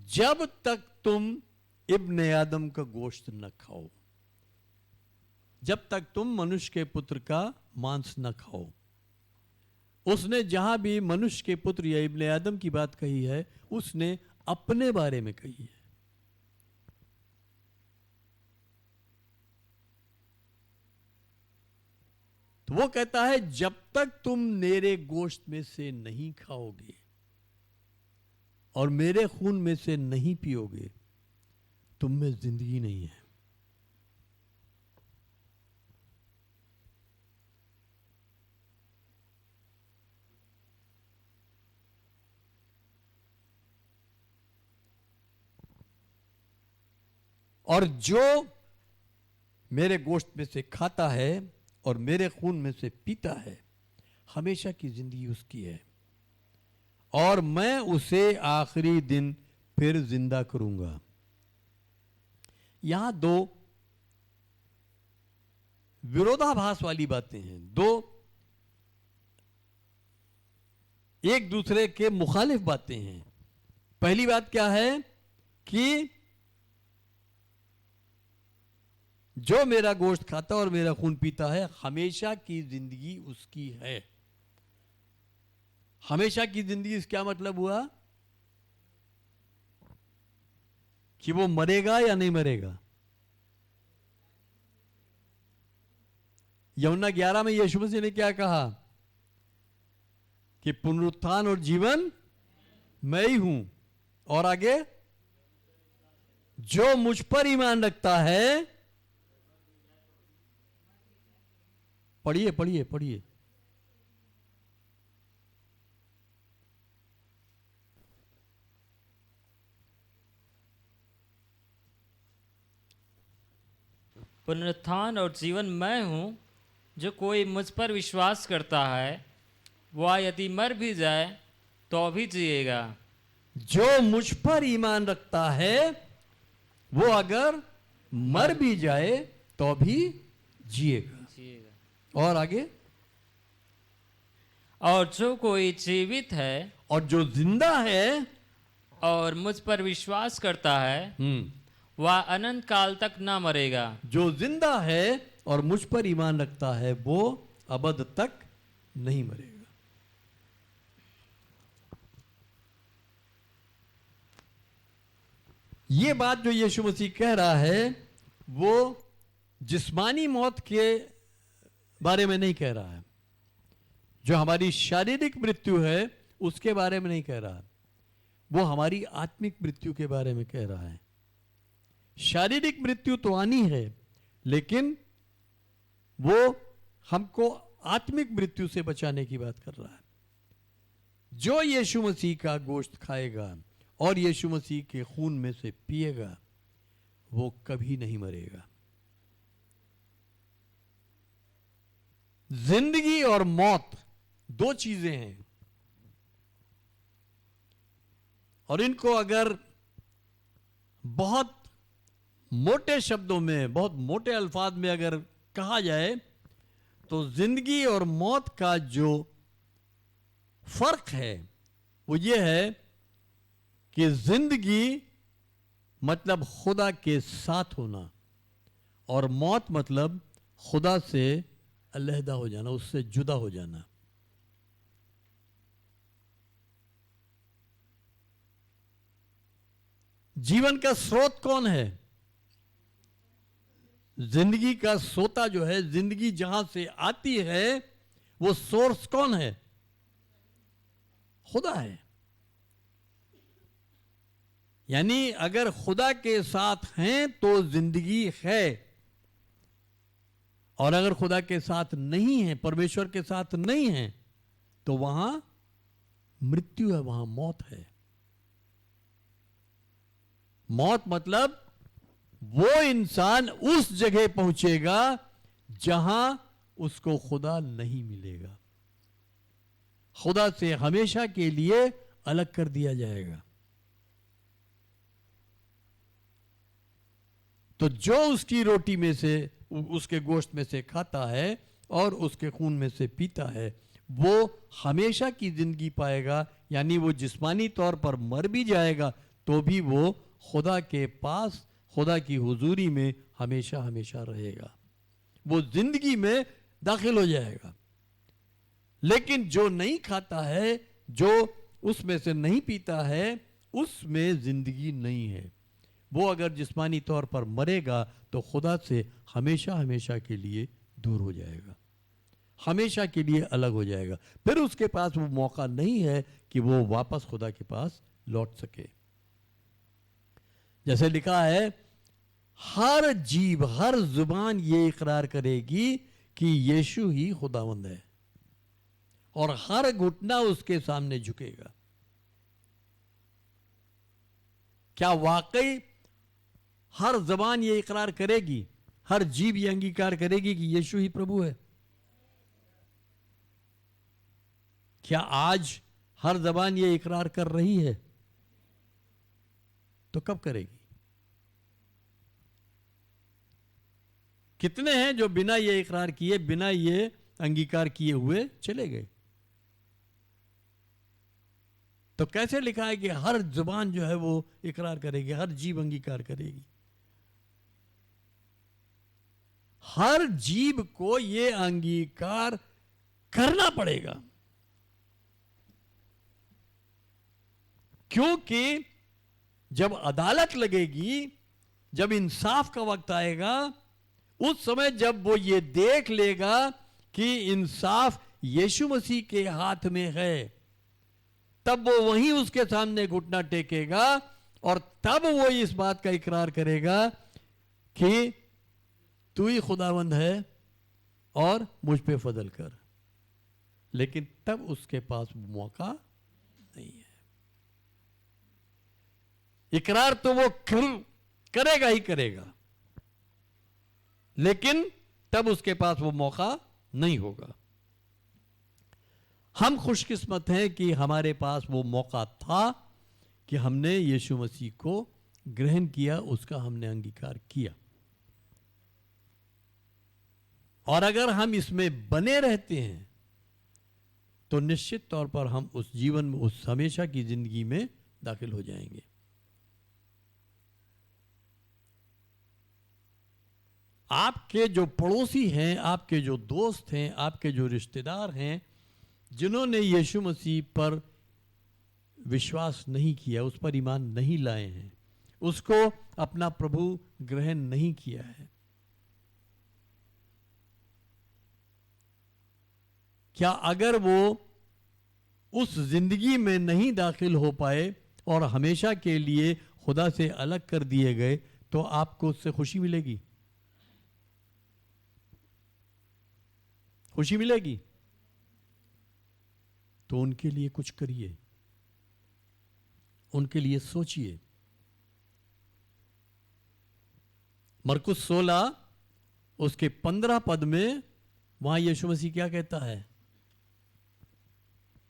जब तक तुम इब्ने आदम का गोश्त न खाओ, जब तक तुम मनुष्य के पुत्र का मांस न खाओ। उसने जहां भी मनुष्य के पुत्र या इब्ने आदम की बात कही है, उसने अपने बारे में कही है। तो वो कहता है जब तक तुम मेरे गोश्त में से नहीं खाओगे और मेरे खून में से नहीं पियोगे, तुम में जिंदगी नहीं है। और जो मेरे गोश्त में से खाता है और मेरे खून में से पीता है, हमेशा की जिंदगी उसकी है, और मैं उसे आखिरी दिन फिर जिंदा करूंगा। यहां दो विरोधाभास वाली बातें हैं, दो एक दूसरे के मुखालिफ बातें हैं। पहली बात क्या है कि जो मेरा गोश्त खाता और मेरा खून पीता है, हमेशा की जिंदगी उसकी है। हमेशा की जिंदगी इसका क्या मतलब हुआ कि वो मरेगा या नहीं मरेगा। यूहन्ना 11 में यीशु मसीह ने क्या कहा कि पुनरुत्थान और जीवन मैं ही हूं। और आगे, जो मुझ पर ईमान रखता है, पढ़िए पढ़िए पढ़िए। पुनरुत्थान और जीवन मैं हूँ, जो कोई मुझ पर विश्वास करता है वह यदि मर भी जाए तो भी जिएगा। जो मुझ पर ईमान रखता है वो अगर मर भी जाए तो भी जिएगा। और आगे, और जो कोई जीवित है और जो जिंदा है और मुझ पर विश्वास करता है वह अनंत काल तक ना मरेगा। जो जिंदा है और मुझ पर ईमान रखता है वो अबद तक नहीं मरेगा। ये बात जो यीशु मसीह कह रहा है वो जिस्मानी मौत के बारे में नहीं कह रहा है, जो हमारी शारीरिक मृत्यु है उसके बारे में नहीं कह रहा, वो हमारी आत्मिक मृत्यु के बारे में कह रहा है। शारीरिक मृत्यु तो आनी है, लेकिन वो हमको आत्मिक मृत्यु से बचाने की बात कर रहा है। जो यीशु मसीह का गोश्त खाएगा और यीशु मसीह के खून में से पिएगा वो कभी नहीं मरेगा। जिंदगी और मौत दो चीजें हैं, और इनको अगर बहुत मोटे शब्दों में, बहुत मोटे अल्फाज में अगर कहा जाए तो जिंदगी और मौत का जो फर्क है वो ये है कि जिंदगी मतलब खुदा के साथ होना और मौत मतलब खुदा से अलहदा हो जाना, उससे जुदा हो जाना। जीवन का स्रोत कौन है? जिंदगी का सोता जो है, जिंदगी जहां से आती है वो सोर्स कौन है? खुदा है। यानी अगर खुदा के साथ हैं तो जिंदगी है, और अगर खुदा के साथ नहीं है, परमेश्वर के साथ नहीं है, तो वहां मृत्यु है, वहां मौत है। मौत मतलब वो इंसान उस जगह पहुंचेगा जहां उसको खुदा नहीं मिलेगा, खुदा से हमेशा के लिए अलग कर दिया जाएगा। तो जो उसकी रोटी में से, उसके गोश्त में से खाता है और उसके खून में से पीता है वो हमेशा की जिंदगी पाएगा। यानी वो जिस्मानी तौर पर मर भी जाएगा तो भी वो खुदा के पास, खुदा की हुजूरी में हमेशा हमेशा रहेगा, वो जिंदगी में दाखिल हो जाएगा। लेकिन जो नहीं खाता है, जो उसमें से नहीं पीता है, उसमें जिंदगी नहीं है। वो अगर जिस्मानी तौर पर मरेगा तो खुदा से हमेशा हमेशा के लिए दूर हो जाएगा, हमेशा के लिए अलग हो जाएगा। फिर उसके पास वो मौका नहीं है कि वो वापस खुदा के पास लौट सके। जैसे लिखा है, हर जीभ, हर जुबान ये इकरार करेगी कि यीशु ही खुदावंद है, और हर घुटना उसके सामने झुकेगा। क्या वाकई हर जबान ये इकरार करेगी, हर जीभ ये अंगीकार करेगी कि यीशु ही प्रभु है? क्या आज हर जबान ये इकरार कर रही है? तो कब करेगी? कितने हैं जो बिना ये इकरार किए, बिना ये अंगीकार किए हुए चले गए? तो कैसे लिखा है कि हर जुबान जो है वो इकरार करेगी, हर जीभ अंगीकार करेगी? हर जीभ को ये अंगीकार करना पड़ेगा, क्योंकि जब अदालत लगेगी, जब इंसाफ का वक्त आएगा, उस समय जब वो ये देख लेगा कि इंसाफ यीशु मसीह के हाथ में है, तब वो वहीं उसके सामने घुटना टेकेगा और तब वो इस बात का इकरार करेगा कि तू ही खुदावंद है और मुझ पे फजल कर। लेकिन तब उसके पास मौका नहीं है। इकरार तो वो करेगा ही करेगा, लेकिन तब उसके पास वो मौका नहीं होगा। हम खुशकिस्मत हैं कि हमारे पास वो मौका था कि हमने यीशु मसीह को ग्रहण किया, उसका हमने अंगीकार किया। और अगर हम इसमें बने रहते हैं तो निश्चित तौर पर हम उस जीवन में, उस हमेशा की जिंदगी में दाखिल हो जाएंगे। आपके जो पड़ोसी हैं, आपके जो दोस्त हैं, आपके जो रिश्तेदार हैं, जिन्होंने यीशु मसीह पर विश्वास नहीं किया, उस पर ईमान नहीं लाए हैं, उसको अपना प्रभु ग्रहण नहीं किया है, क्या अगर वो उस जिंदगी में नहीं दाखिल हो पाए और हमेशा के लिए खुदा से अलग कर दिए गए, तो आपको उससे खुशी मिलेगी? खुशी मिलेगी? तो उनके लिए कुछ करिए, उनके लिए सोचिए। मरकुस 16 उसके 15 पद में वहां यीशु मसीह क्या कहता है?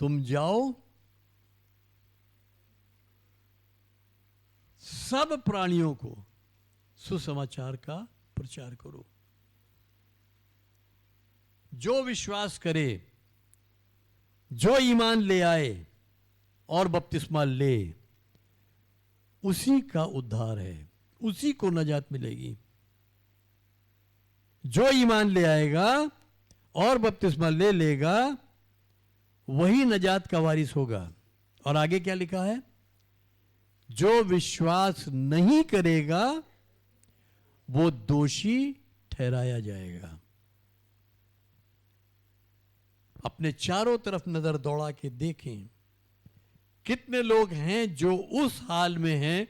तुम जाओ, सब प्राणियों को सुसमाचार का प्रचार करो। जो विश्वास करे, जो ईमान ले आए और बपतिस्मा ले, उसी का उद्धार है, उसी को नजात मिलेगी। जो ईमान ले आएगा और बपतिस्मा ले लेगा, वही नजात का वारिस होगा। और आगे क्या लिखा है? जो विश्वास नहीं करेगा वो दोषी ठहराया जाएगा। अपने चारों तरफ नजर दौड़ा के देखें, कितने लोग हैं जो उस हाल में हैं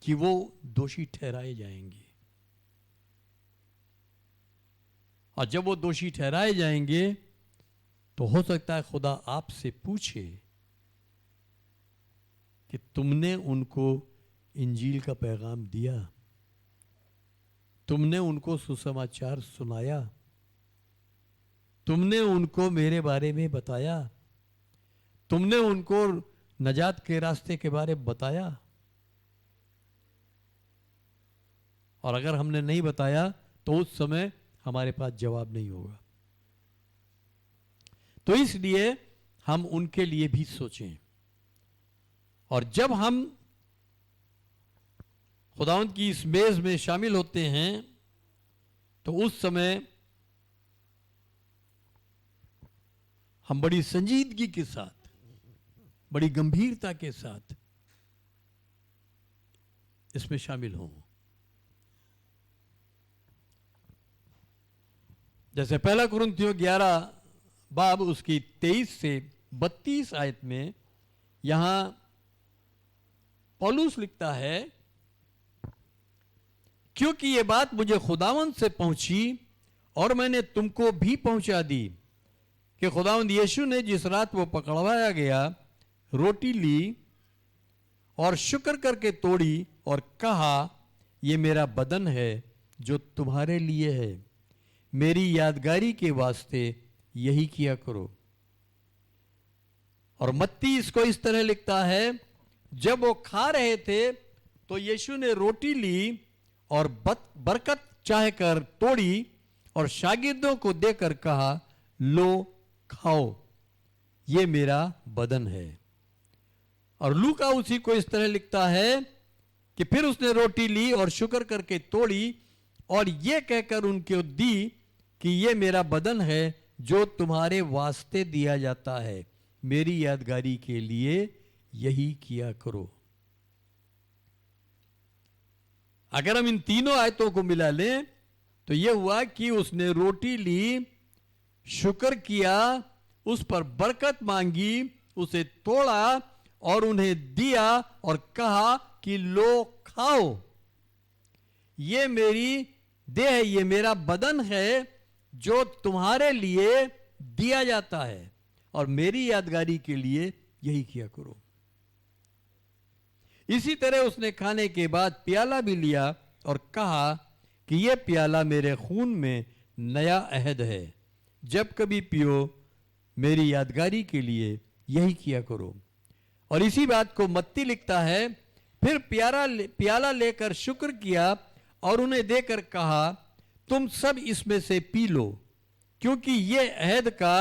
कि वो दोषी ठहराए जाएंगे। और जब वो दोषी ठहराए जाएंगे तो हो सकता है खुदा आपसे पूछे कि तुमने उनको इंजील का पैगाम दिया, तुमने उनको सुसमाचार सुनाया, तुमने उनको मेरे बारे में बताया, तुमने उनको नजात के रास्ते के बारे में बताया? और अगर हमने नहीं बताया तो उस समय हमारे पास जवाब नहीं होगा। तो इसलिए हम उनके लिए भी सोचें। और जब हम खुदावंद की इस मेज में शामिल होते हैं तो उस समय हम बड़ी संजीदगी के साथ, बड़ी गंभीरता के साथ इसमें शामिल हों। जैसे पहला कुरिन्थियों 11 बाब उसकी 23 से 32 आयत में यहां पौलुस लिखता है, क्योंकि ये बात मुझे खुदावंद से पहुंची और मैंने तुमको भी पहुंचा दी कि खुदावंद यीशु ने जिस रात वो पकड़वाया गया रोटी ली और शुक्र करके तोड़ी और कहा, ये मेरा बदन है जो तुम्हारे लिए है, मेरी यादगारी के वास्ते यही किया करो। और मत्ती इसको इस तरह लिखता है, जब वो खा रहे थे तो यीशु ने रोटी ली और बरकत चाहकर तोड़ी और शागिर्दों को देकर कहा, लो खाओ, ये मेरा बदन है। और लूका उसी को इस तरह लिखता है कि फिर उसने रोटी ली और शुक्र करके तोड़ी और ये कहकर उनको दी कि ये मेरा बदन है जो तुम्हारे वास्ते दिया जाता है, मेरी यादगारी के लिए यही किया करो। अगर हम इन तीनों आयतों को मिला लें तो यह हुआ कि उसने रोटी ली, शुक्र किया, उस पर बरकत मांगी, उसे तोड़ा और उन्हें दिया और कहा कि लो खाओ, ये मेरी देह, ये मेरा बदन है जो तुम्हारे लिए दिया जाता है, और मेरी यादगारी के लिए यही किया करो। इसी तरह उसने खाने के बाद प्याला भी लिया और कहा कि यह प्याला मेरे खून में नया अहद है, जब कभी पियो मेरी यादगारी के लिए यही किया करो। और इसी बात को मत्ती लिखता है, फिर प्याला लेकर शुक्र किया और उन्हें देकर कहा, तुम सब इसमें से पी लो, क्योंकि ये अहद का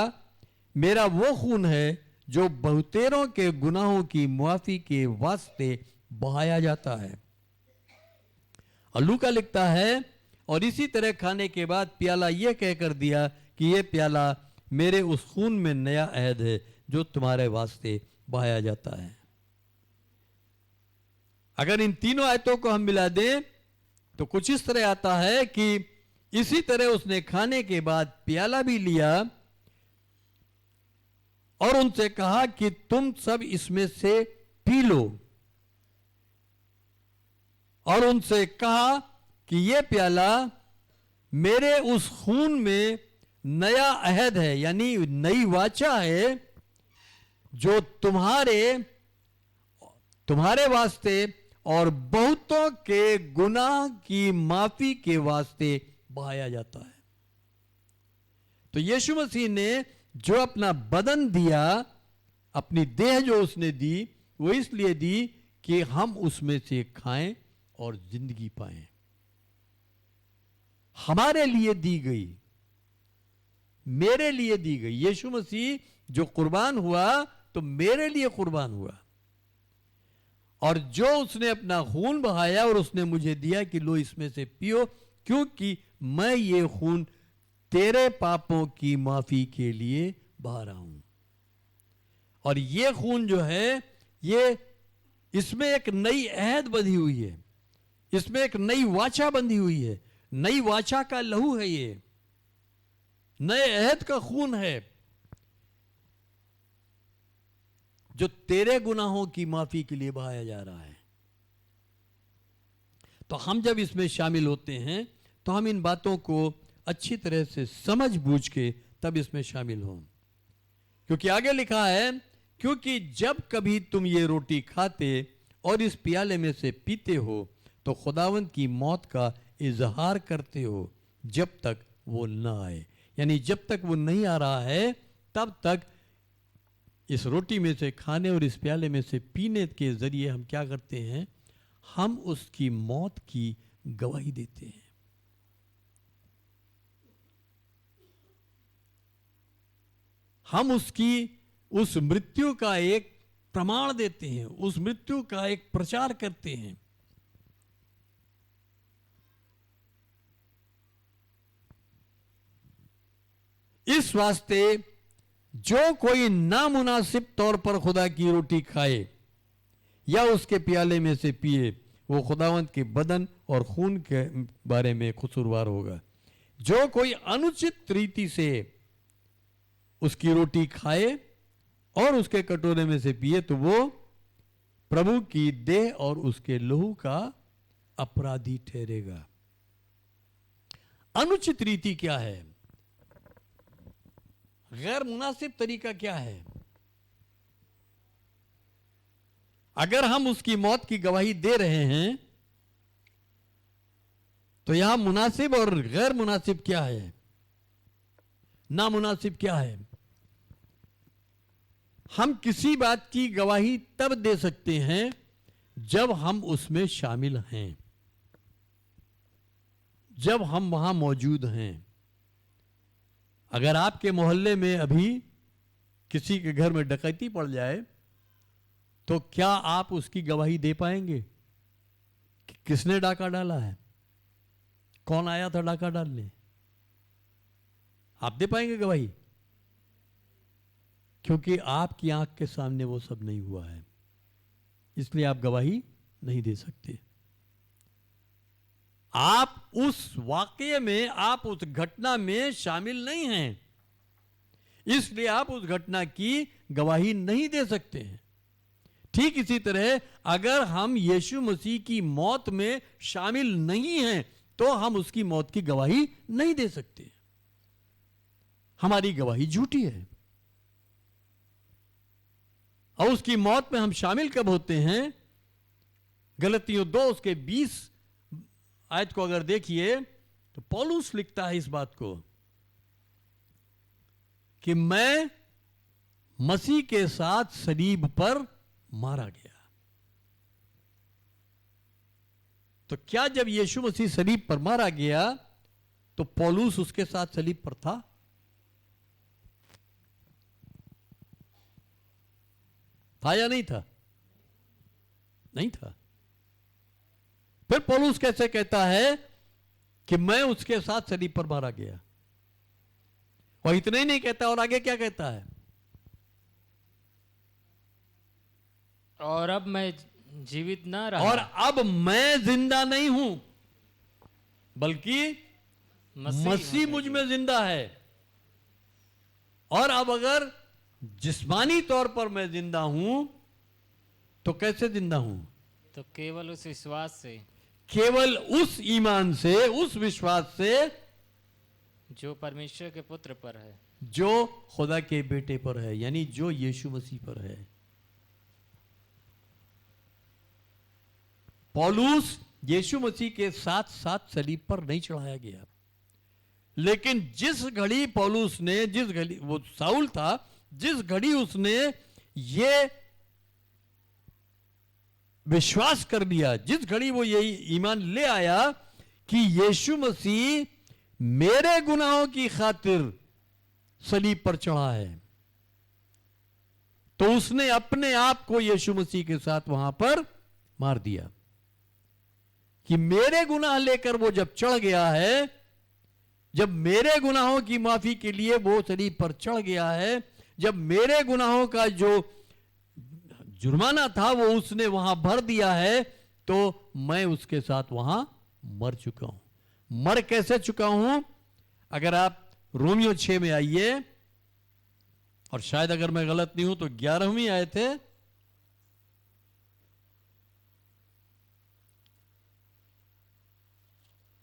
मेरा वो खून है जो बहुतेरों के गुनाहों की मुआफी के वास्ते बहाया जाता है। और लूका लिखता है, और इसी तरह खाने के बाद प्याला यह कहकर दिया कि यह प्याला मेरे उस खून में नया अहद है जो तुम्हारे वास्ते बहाया जाता है। अगर इन तीनों आयतों को हम मिला दें तो कुछ इस तरह आता है कि इसी तरह उसने खाने के बाद प्याला भी लिया और उनसे कहा कि तुम सब इसमें से पी लो, और उनसे कहा कि यह प्याला मेरे उस खून में नया अहद है, यानी नई वाचा है, जो तुम्हारे वास्ते और बहुतों के गुनाह की माफी के वास्ते बहाया जाता है। तो यीशु मसीह ने जो अपना बदन दिया, अपनी देह जो उसने दी, वो इसलिए दी कि हम उसमें से खाएं और जिंदगी पाएं। हमारे लिए दी गई, मेरे लिए दी गई। यीशु मसीह जो कुर्बान हुआ तो मेरे लिए कुर्बान हुआ, और जो उसने अपना खून बहाया और उसने मुझे दिया कि लो इसमें से पियो, क्योंकि मैं ये खून तेरे पापों की माफी के लिए बहा रहा हूं। और ये खून जो है, ये इसमें एक नई अहद बंधी हुई है, इसमें एक नई वाचा बंधी हुई है, नई वाचा का लहू है, ये नए अहद का खून है जो तेरे गुनाहों की माफी के लिए बहाया जा रहा है। तो हम जब इसमें शामिल होते हैं तो हम इन बातों को अच्छी तरह से समझ बूझ के तब इसमें शामिल हों, क्योंकि आगे लिखा है, क्योंकि जब कभी तुम ये रोटी खाते और इस प्याले में से पीते हो तो खुदावंद की मौत का इजहार करते हो जब तक वो न आए। यानी जब तक वो नहीं आ रहा है तब तक इस रोटी में से खाने और इस प्याले में से पीने के जरिए हम क्या करते हैं, हम उसकी मौत की गवाही देते हैं। हम उसकी उस मृत्यु का एक प्रमाण देते हैं, उस मृत्यु का एक प्रचार करते हैं। इस वास्ते जो कोई नामुनासिब तौर पर खुदा की रोटी खाए या उसके प्याले में से पिए, वो खुदावंत के बदन और खून के बारे में कसूरवार होगा। जो कोई अनुचित रीति से उसकी रोटी खाए और उसके कटोरे में से पिए तो वो प्रभु की देह और उसके लहू का अपराधी ठहरेगा। अनुचित रीति क्या है? गैर मुनासिब तरीका क्या है? अगर हम उसकी मौत की गवाही दे रहे हैं तो यहां मुनासिब और गैर मुनासिब क्या है, नामुनासिब क्या है? हम किसी बात की गवाही तब दे सकते हैं जब हम उसमें शामिल हैं, जब हम वहां मौजूद हैं। अगर आपके मोहल्ले में अभी किसी के घर में डकैती पड़ जाए तो क्या आप उसकी गवाही दे पाएंगे कि किसने डाका डाला है, कौन आया था डाका डालने? आप दे पाएंगे गवाही? क्योंकि आपकी आंख के सामने वो सब नहीं हुआ है, इसलिए आप गवाही नहीं दे सकते। आप उस वाकये में, आप उस घटना में शामिल नहीं हैं, इसलिए आप उस घटना की गवाही नहीं दे सकते हैं। ठीक इसी तरह अगर हम यीशु मसीह की मौत में शामिल नहीं हैं तो हम उसकी मौत की गवाही नहीं दे सकते। हमारी गवाही झूठी है। और उसकी मौत में हम शामिल कब होते हैं? गलतियों 2 उसके 20 आयत को अगर देखिए तो पौलुस लिखता है इस बात को कि मैं मसीह के साथ सलीब पर मारा गया। तो क्या जब यीशु मसीह सलीब पर मारा गया तो पौलुस उसके साथ सलीब पर था? था या नहीं था? नहीं था। फिर पौलुस कैसे कहता है कि मैं उसके साथ सलीब पर मारा गया? और इतना ही नहीं कहता, और आगे क्या कहता है? और अब मैं जीवित ना रहा, और अब मैं जिंदा नहीं हूं बल्कि मसीह मुझ में जिंदा है। और अब अगर जिस्मानी तौर पर मैं जिंदा हूं तो कैसे जिंदा हूं? तो केवल उस विश्वास से, केवल उस ईमान से, उस विश्वास से जो परमेश्वर के पुत्र पर है, जो खुदा के बेटे पर है, यानी जो यीशु मसीह पर है। पौलुस यीशु मसीह के साथ साथ सलीब पर नहीं चढ़ाया गया, लेकिन जिस घड़ी पौलुस ने, जिस घड़ी वो साउल था, जिस घड़ी उसने ये विश्वास कर लिया, जिस घड़ी वो यही ईमान ले आया कि यीशु मसीह मेरे गुनाहों की खातिर सलीब पर चढ़ा है, तो उसने अपने आप को यीशु मसीह के साथ वहां पर मार दिया। कि मेरे गुनाह लेकर वो जब चढ़ गया है, जब मेरे गुनाहों की माफी के लिए वो सलीब पर चढ़ गया है, जब मेरे गुनाहों का जो जुर्माना था वो उसने वहां भर दिया है, तो मैं उसके साथ वहां मर चुका हूं। मर कैसे चुका हूं? अगर आप रोमियो 6 में आइए, और शायद अगर मैं गलत नहीं हूं तो 11वीं आयत है,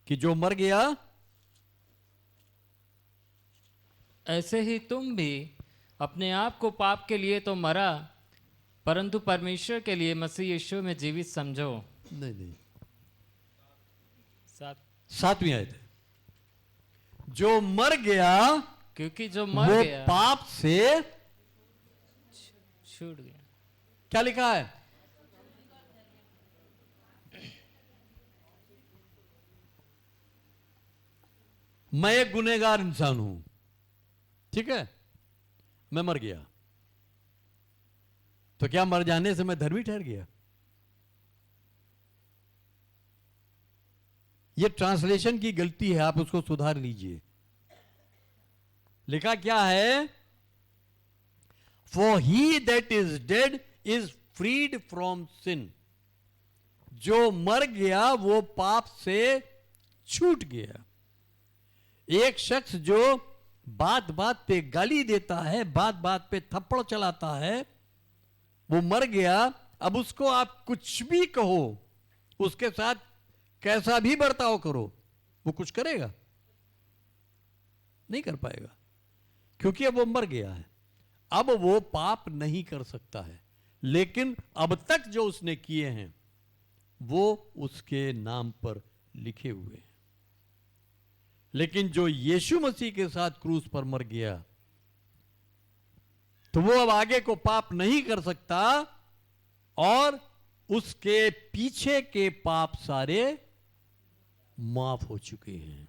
कि जो मर गया ऐसे ही तुम भी अपने आप को पाप के लिए तो मरा, परंतु परमेश्वर के लिए मसीह यीशु में जीवित समझो। नहीं, 7 आयत है, जो मर गया क्योंकि जो मर वो गया पाप से छूट गया। क्या लिखा है? मैं एक गुनहगार इंसान हूं, ठीक है, मैं मर गया, तो क्या मर जाने से मैं धर्मी ठहर गया? यह ट्रांसलेशन की गलती है, आप उसको सुधार लीजिए। लिखा क्या है? For he that is dead is freed from sin. जो मर गया वो पाप से छूट गया। एक शख्स जो बात बात पे गाली देता है, बात बात पे थप्पड़ चलाता है, वो मर गया। अब उसको आप कुछ भी कहो, उसके साथ कैसा भी बर्ताव करो, वो कुछ करेगा? नहीं कर पाएगा, क्योंकि अब वो मर गया है। अब वो पाप नहीं कर सकता है, लेकिन अब तक जो उसने किए हैं वो उसके नाम पर लिखे हुए हैं। लेकिन जो यीशु मसीह के साथ क्रूस पर मर गया, तो वो अब आगे को पाप नहीं कर सकता, और उसके पीछे के पाप सारे माफ हो चुके हैं।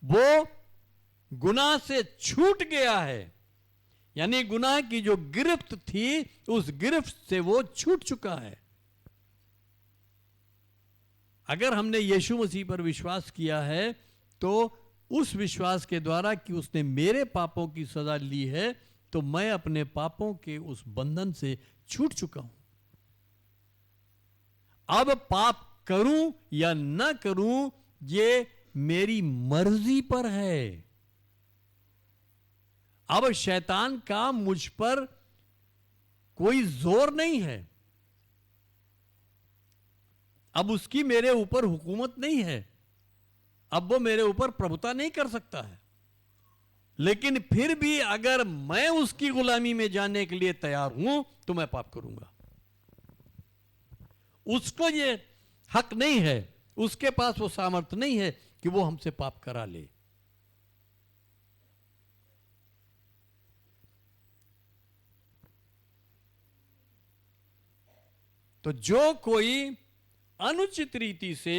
वो गुनाह से छूट गया है, यानी गुनाह की जो गिरफ्त थी उस गिरफ्त से वो छूट चुका है। अगर हमने यीशु मसीह पर विश्वास किया है तो उस विश्वास के द्वारा कि उसने मेरे पापों की सजा ली है, तो मैं अपने पापों के उस बंधन से छूट चुका हूं। अब पाप करूं या ना करूं, ये मेरी मर्जी पर है। अब शैतान का मुझ पर कोई जोर नहीं है, अब उसकी मेरे ऊपर हुकूमत नहीं है, अब वो मेरे ऊपर प्रभुता नहीं कर सकता है। लेकिन फिर भी अगर मैं उसकी गुलामी में जाने के लिए तैयार हूं तो मैं पाप करूंगा। उसको ये हक नहीं है, उसके पास वो सामर्थ्य नहीं है कि वो हमसे पाप करा ले। तो जो कोई अनुचित रीति से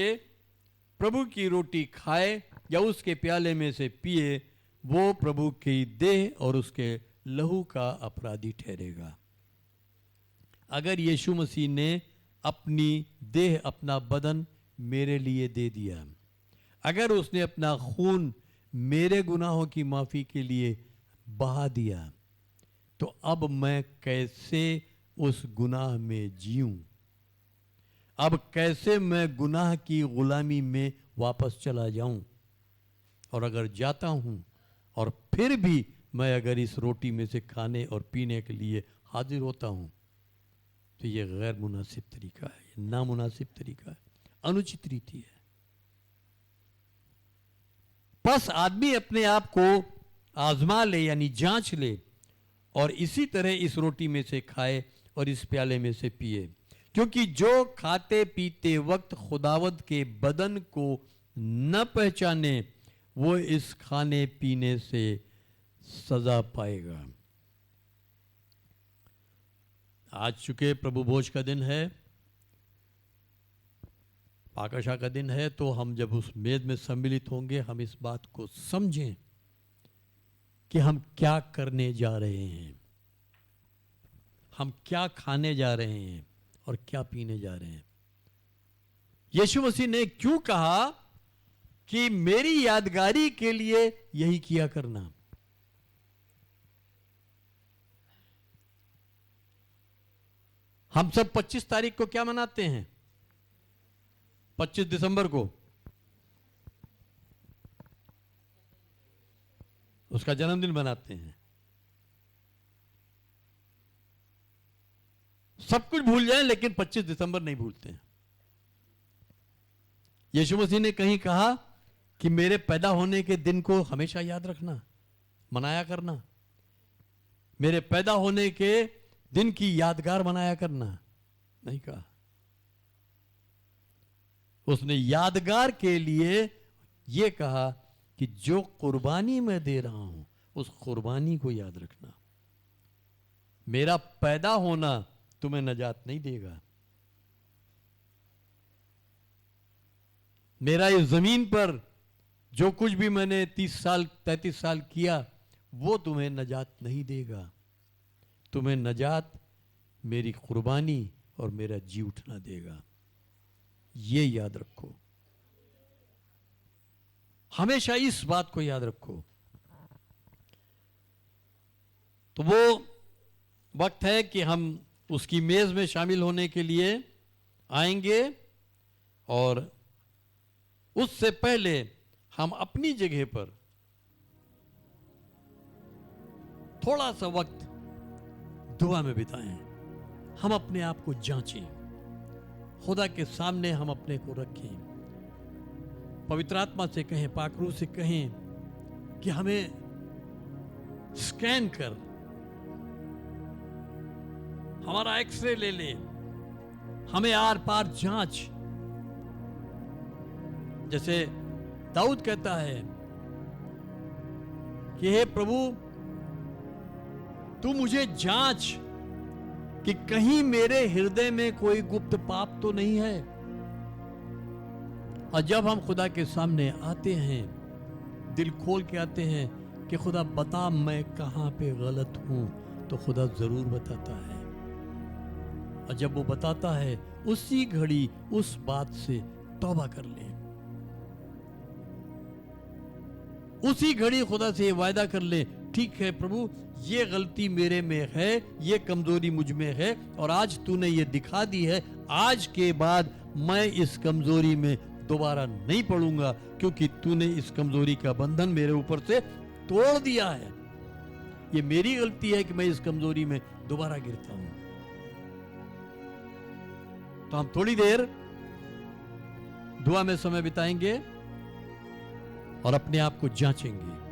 प्रभु की रोटी खाए या उसके प्याले में से पिए, वो प्रभु की देह और उसके लहू का अपराधी ठहरेगा। अगर यीशु मसीह ने अपनी देह, अपना बदन मेरे लिए दे दिया, अगर उसने अपना खून मेरे गुनाहों की माफी के लिए बहा दिया, तो अब मैं कैसे उस गुनाह में जीऊं? अब कैसे मैं गुनाह की गुलामी में वापस चला जाऊं? और अगर जाता हूं और फिर भी मैं अगर इस रोटी में से खाने और पीने के लिए हाजिर होता हूं, तो ये गैर मुनासिब तरीका है, ये नामुनासिब तरीका है, अनुचित रीति है। बस आदमी अपने आप को आजमा ले, यानी जांच ले, और इसी तरह इस रोटी में से खाए और इस प्याले में से पिए। क्योंकि जो खाते पीते वक्त खुदावद के बदन को न पहचाने, वो इस खाने पीने से सजा पाएगा। आज चूंकि प्रभु भोज का दिन है, पाकशाह का दिन है, तो हम जब उस मेज में सम्मिलित होंगे, हम इस बात को समझें कि हम क्या करने जा रहे हैं, हम क्या खाने जा रहे हैं और क्या पीने जा रहे हैं। यीशु मसीह ने क्यों कहा कि मेरी यादगारी के लिए यही किया करना? हम सब 25 तारीख को क्या मनाते हैं? 25 दिसंबर को उसका जन्मदिन मनाते हैं। सब कुछ भूल जाएं लेकिन 25 दिसंबर नहीं भूलते हैं। यीशु मसीह ने कहीं कहा कि मेरे पैदा होने के दिन को हमेशा याद रखना, मनाया करना, मेरे पैदा होने के दिन की यादगार मनाया करना, नहीं कहा। उसने यादगार के लिए यह कहा कि जो कुर्बानी मैं दे रहा हूं उस कुर्बानी को याद रखना। मेरा पैदा होना तुम्हें नजात नहीं देगा, मेरा इस जमीन पर जो कुछ भी मैंने 30 साल 33 साल किया वो तुम्हें नजात नहीं देगा। तुम्हें नजात मेरी कुर्बानी और मेरा जी उठना देगा। ये याद रखो, हमेशा इस बात को याद रखो। तो वो वक्त है कि हम उसकी मेज में शामिल होने के लिए आएंगे, और उससे पहले हम अपनी जगह पर थोड़ा सा वक्त दुआ में बिताएं। हम अपने आप को जांचें, खुदा के सामने हम अपने को रखें, पवित्र आत्मा से कहें, पाक रूह से कहें कि हमें स्कैन कर, हमारा एक्सरे ले ले, हमें आर पार जांच। जैसे दाऊद कहता है कि हे प्रभु तू मुझे जांच कि कहीं मेरे हृदय में कोई गुप्त पाप तो नहीं है। और जब हम खुदा के सामने आते हैं, दिल खोल के आते हैं कि खुदा बता मैं कहां पे गलत हूं, तो खुदा जरूर बताता है। और जब वो बताता है, उसी घड़ी उस बात से तौबा कर ले, उसी घड़ी खुदा से वायदा कर ले, ठीक है प्रभु ये गलती मेरे में है, ये कमजोरी मुझ में है, और आज तूने ये दिखा दी है, आज के बाद मैं इस कमजोरी में दोबारा नहीं पढ़ूंगा, क्योंकि तूने इस कमजोरी का बंधन मेरे ऊपर से तोड़ दिया है। ये मेरी गलती है कि मैं इस कमजोरी में दोबारा गिरता हूं। तो हम थोड़ी देर दुआ में समय बिताएंगे और अपने आप को जांचेंगे।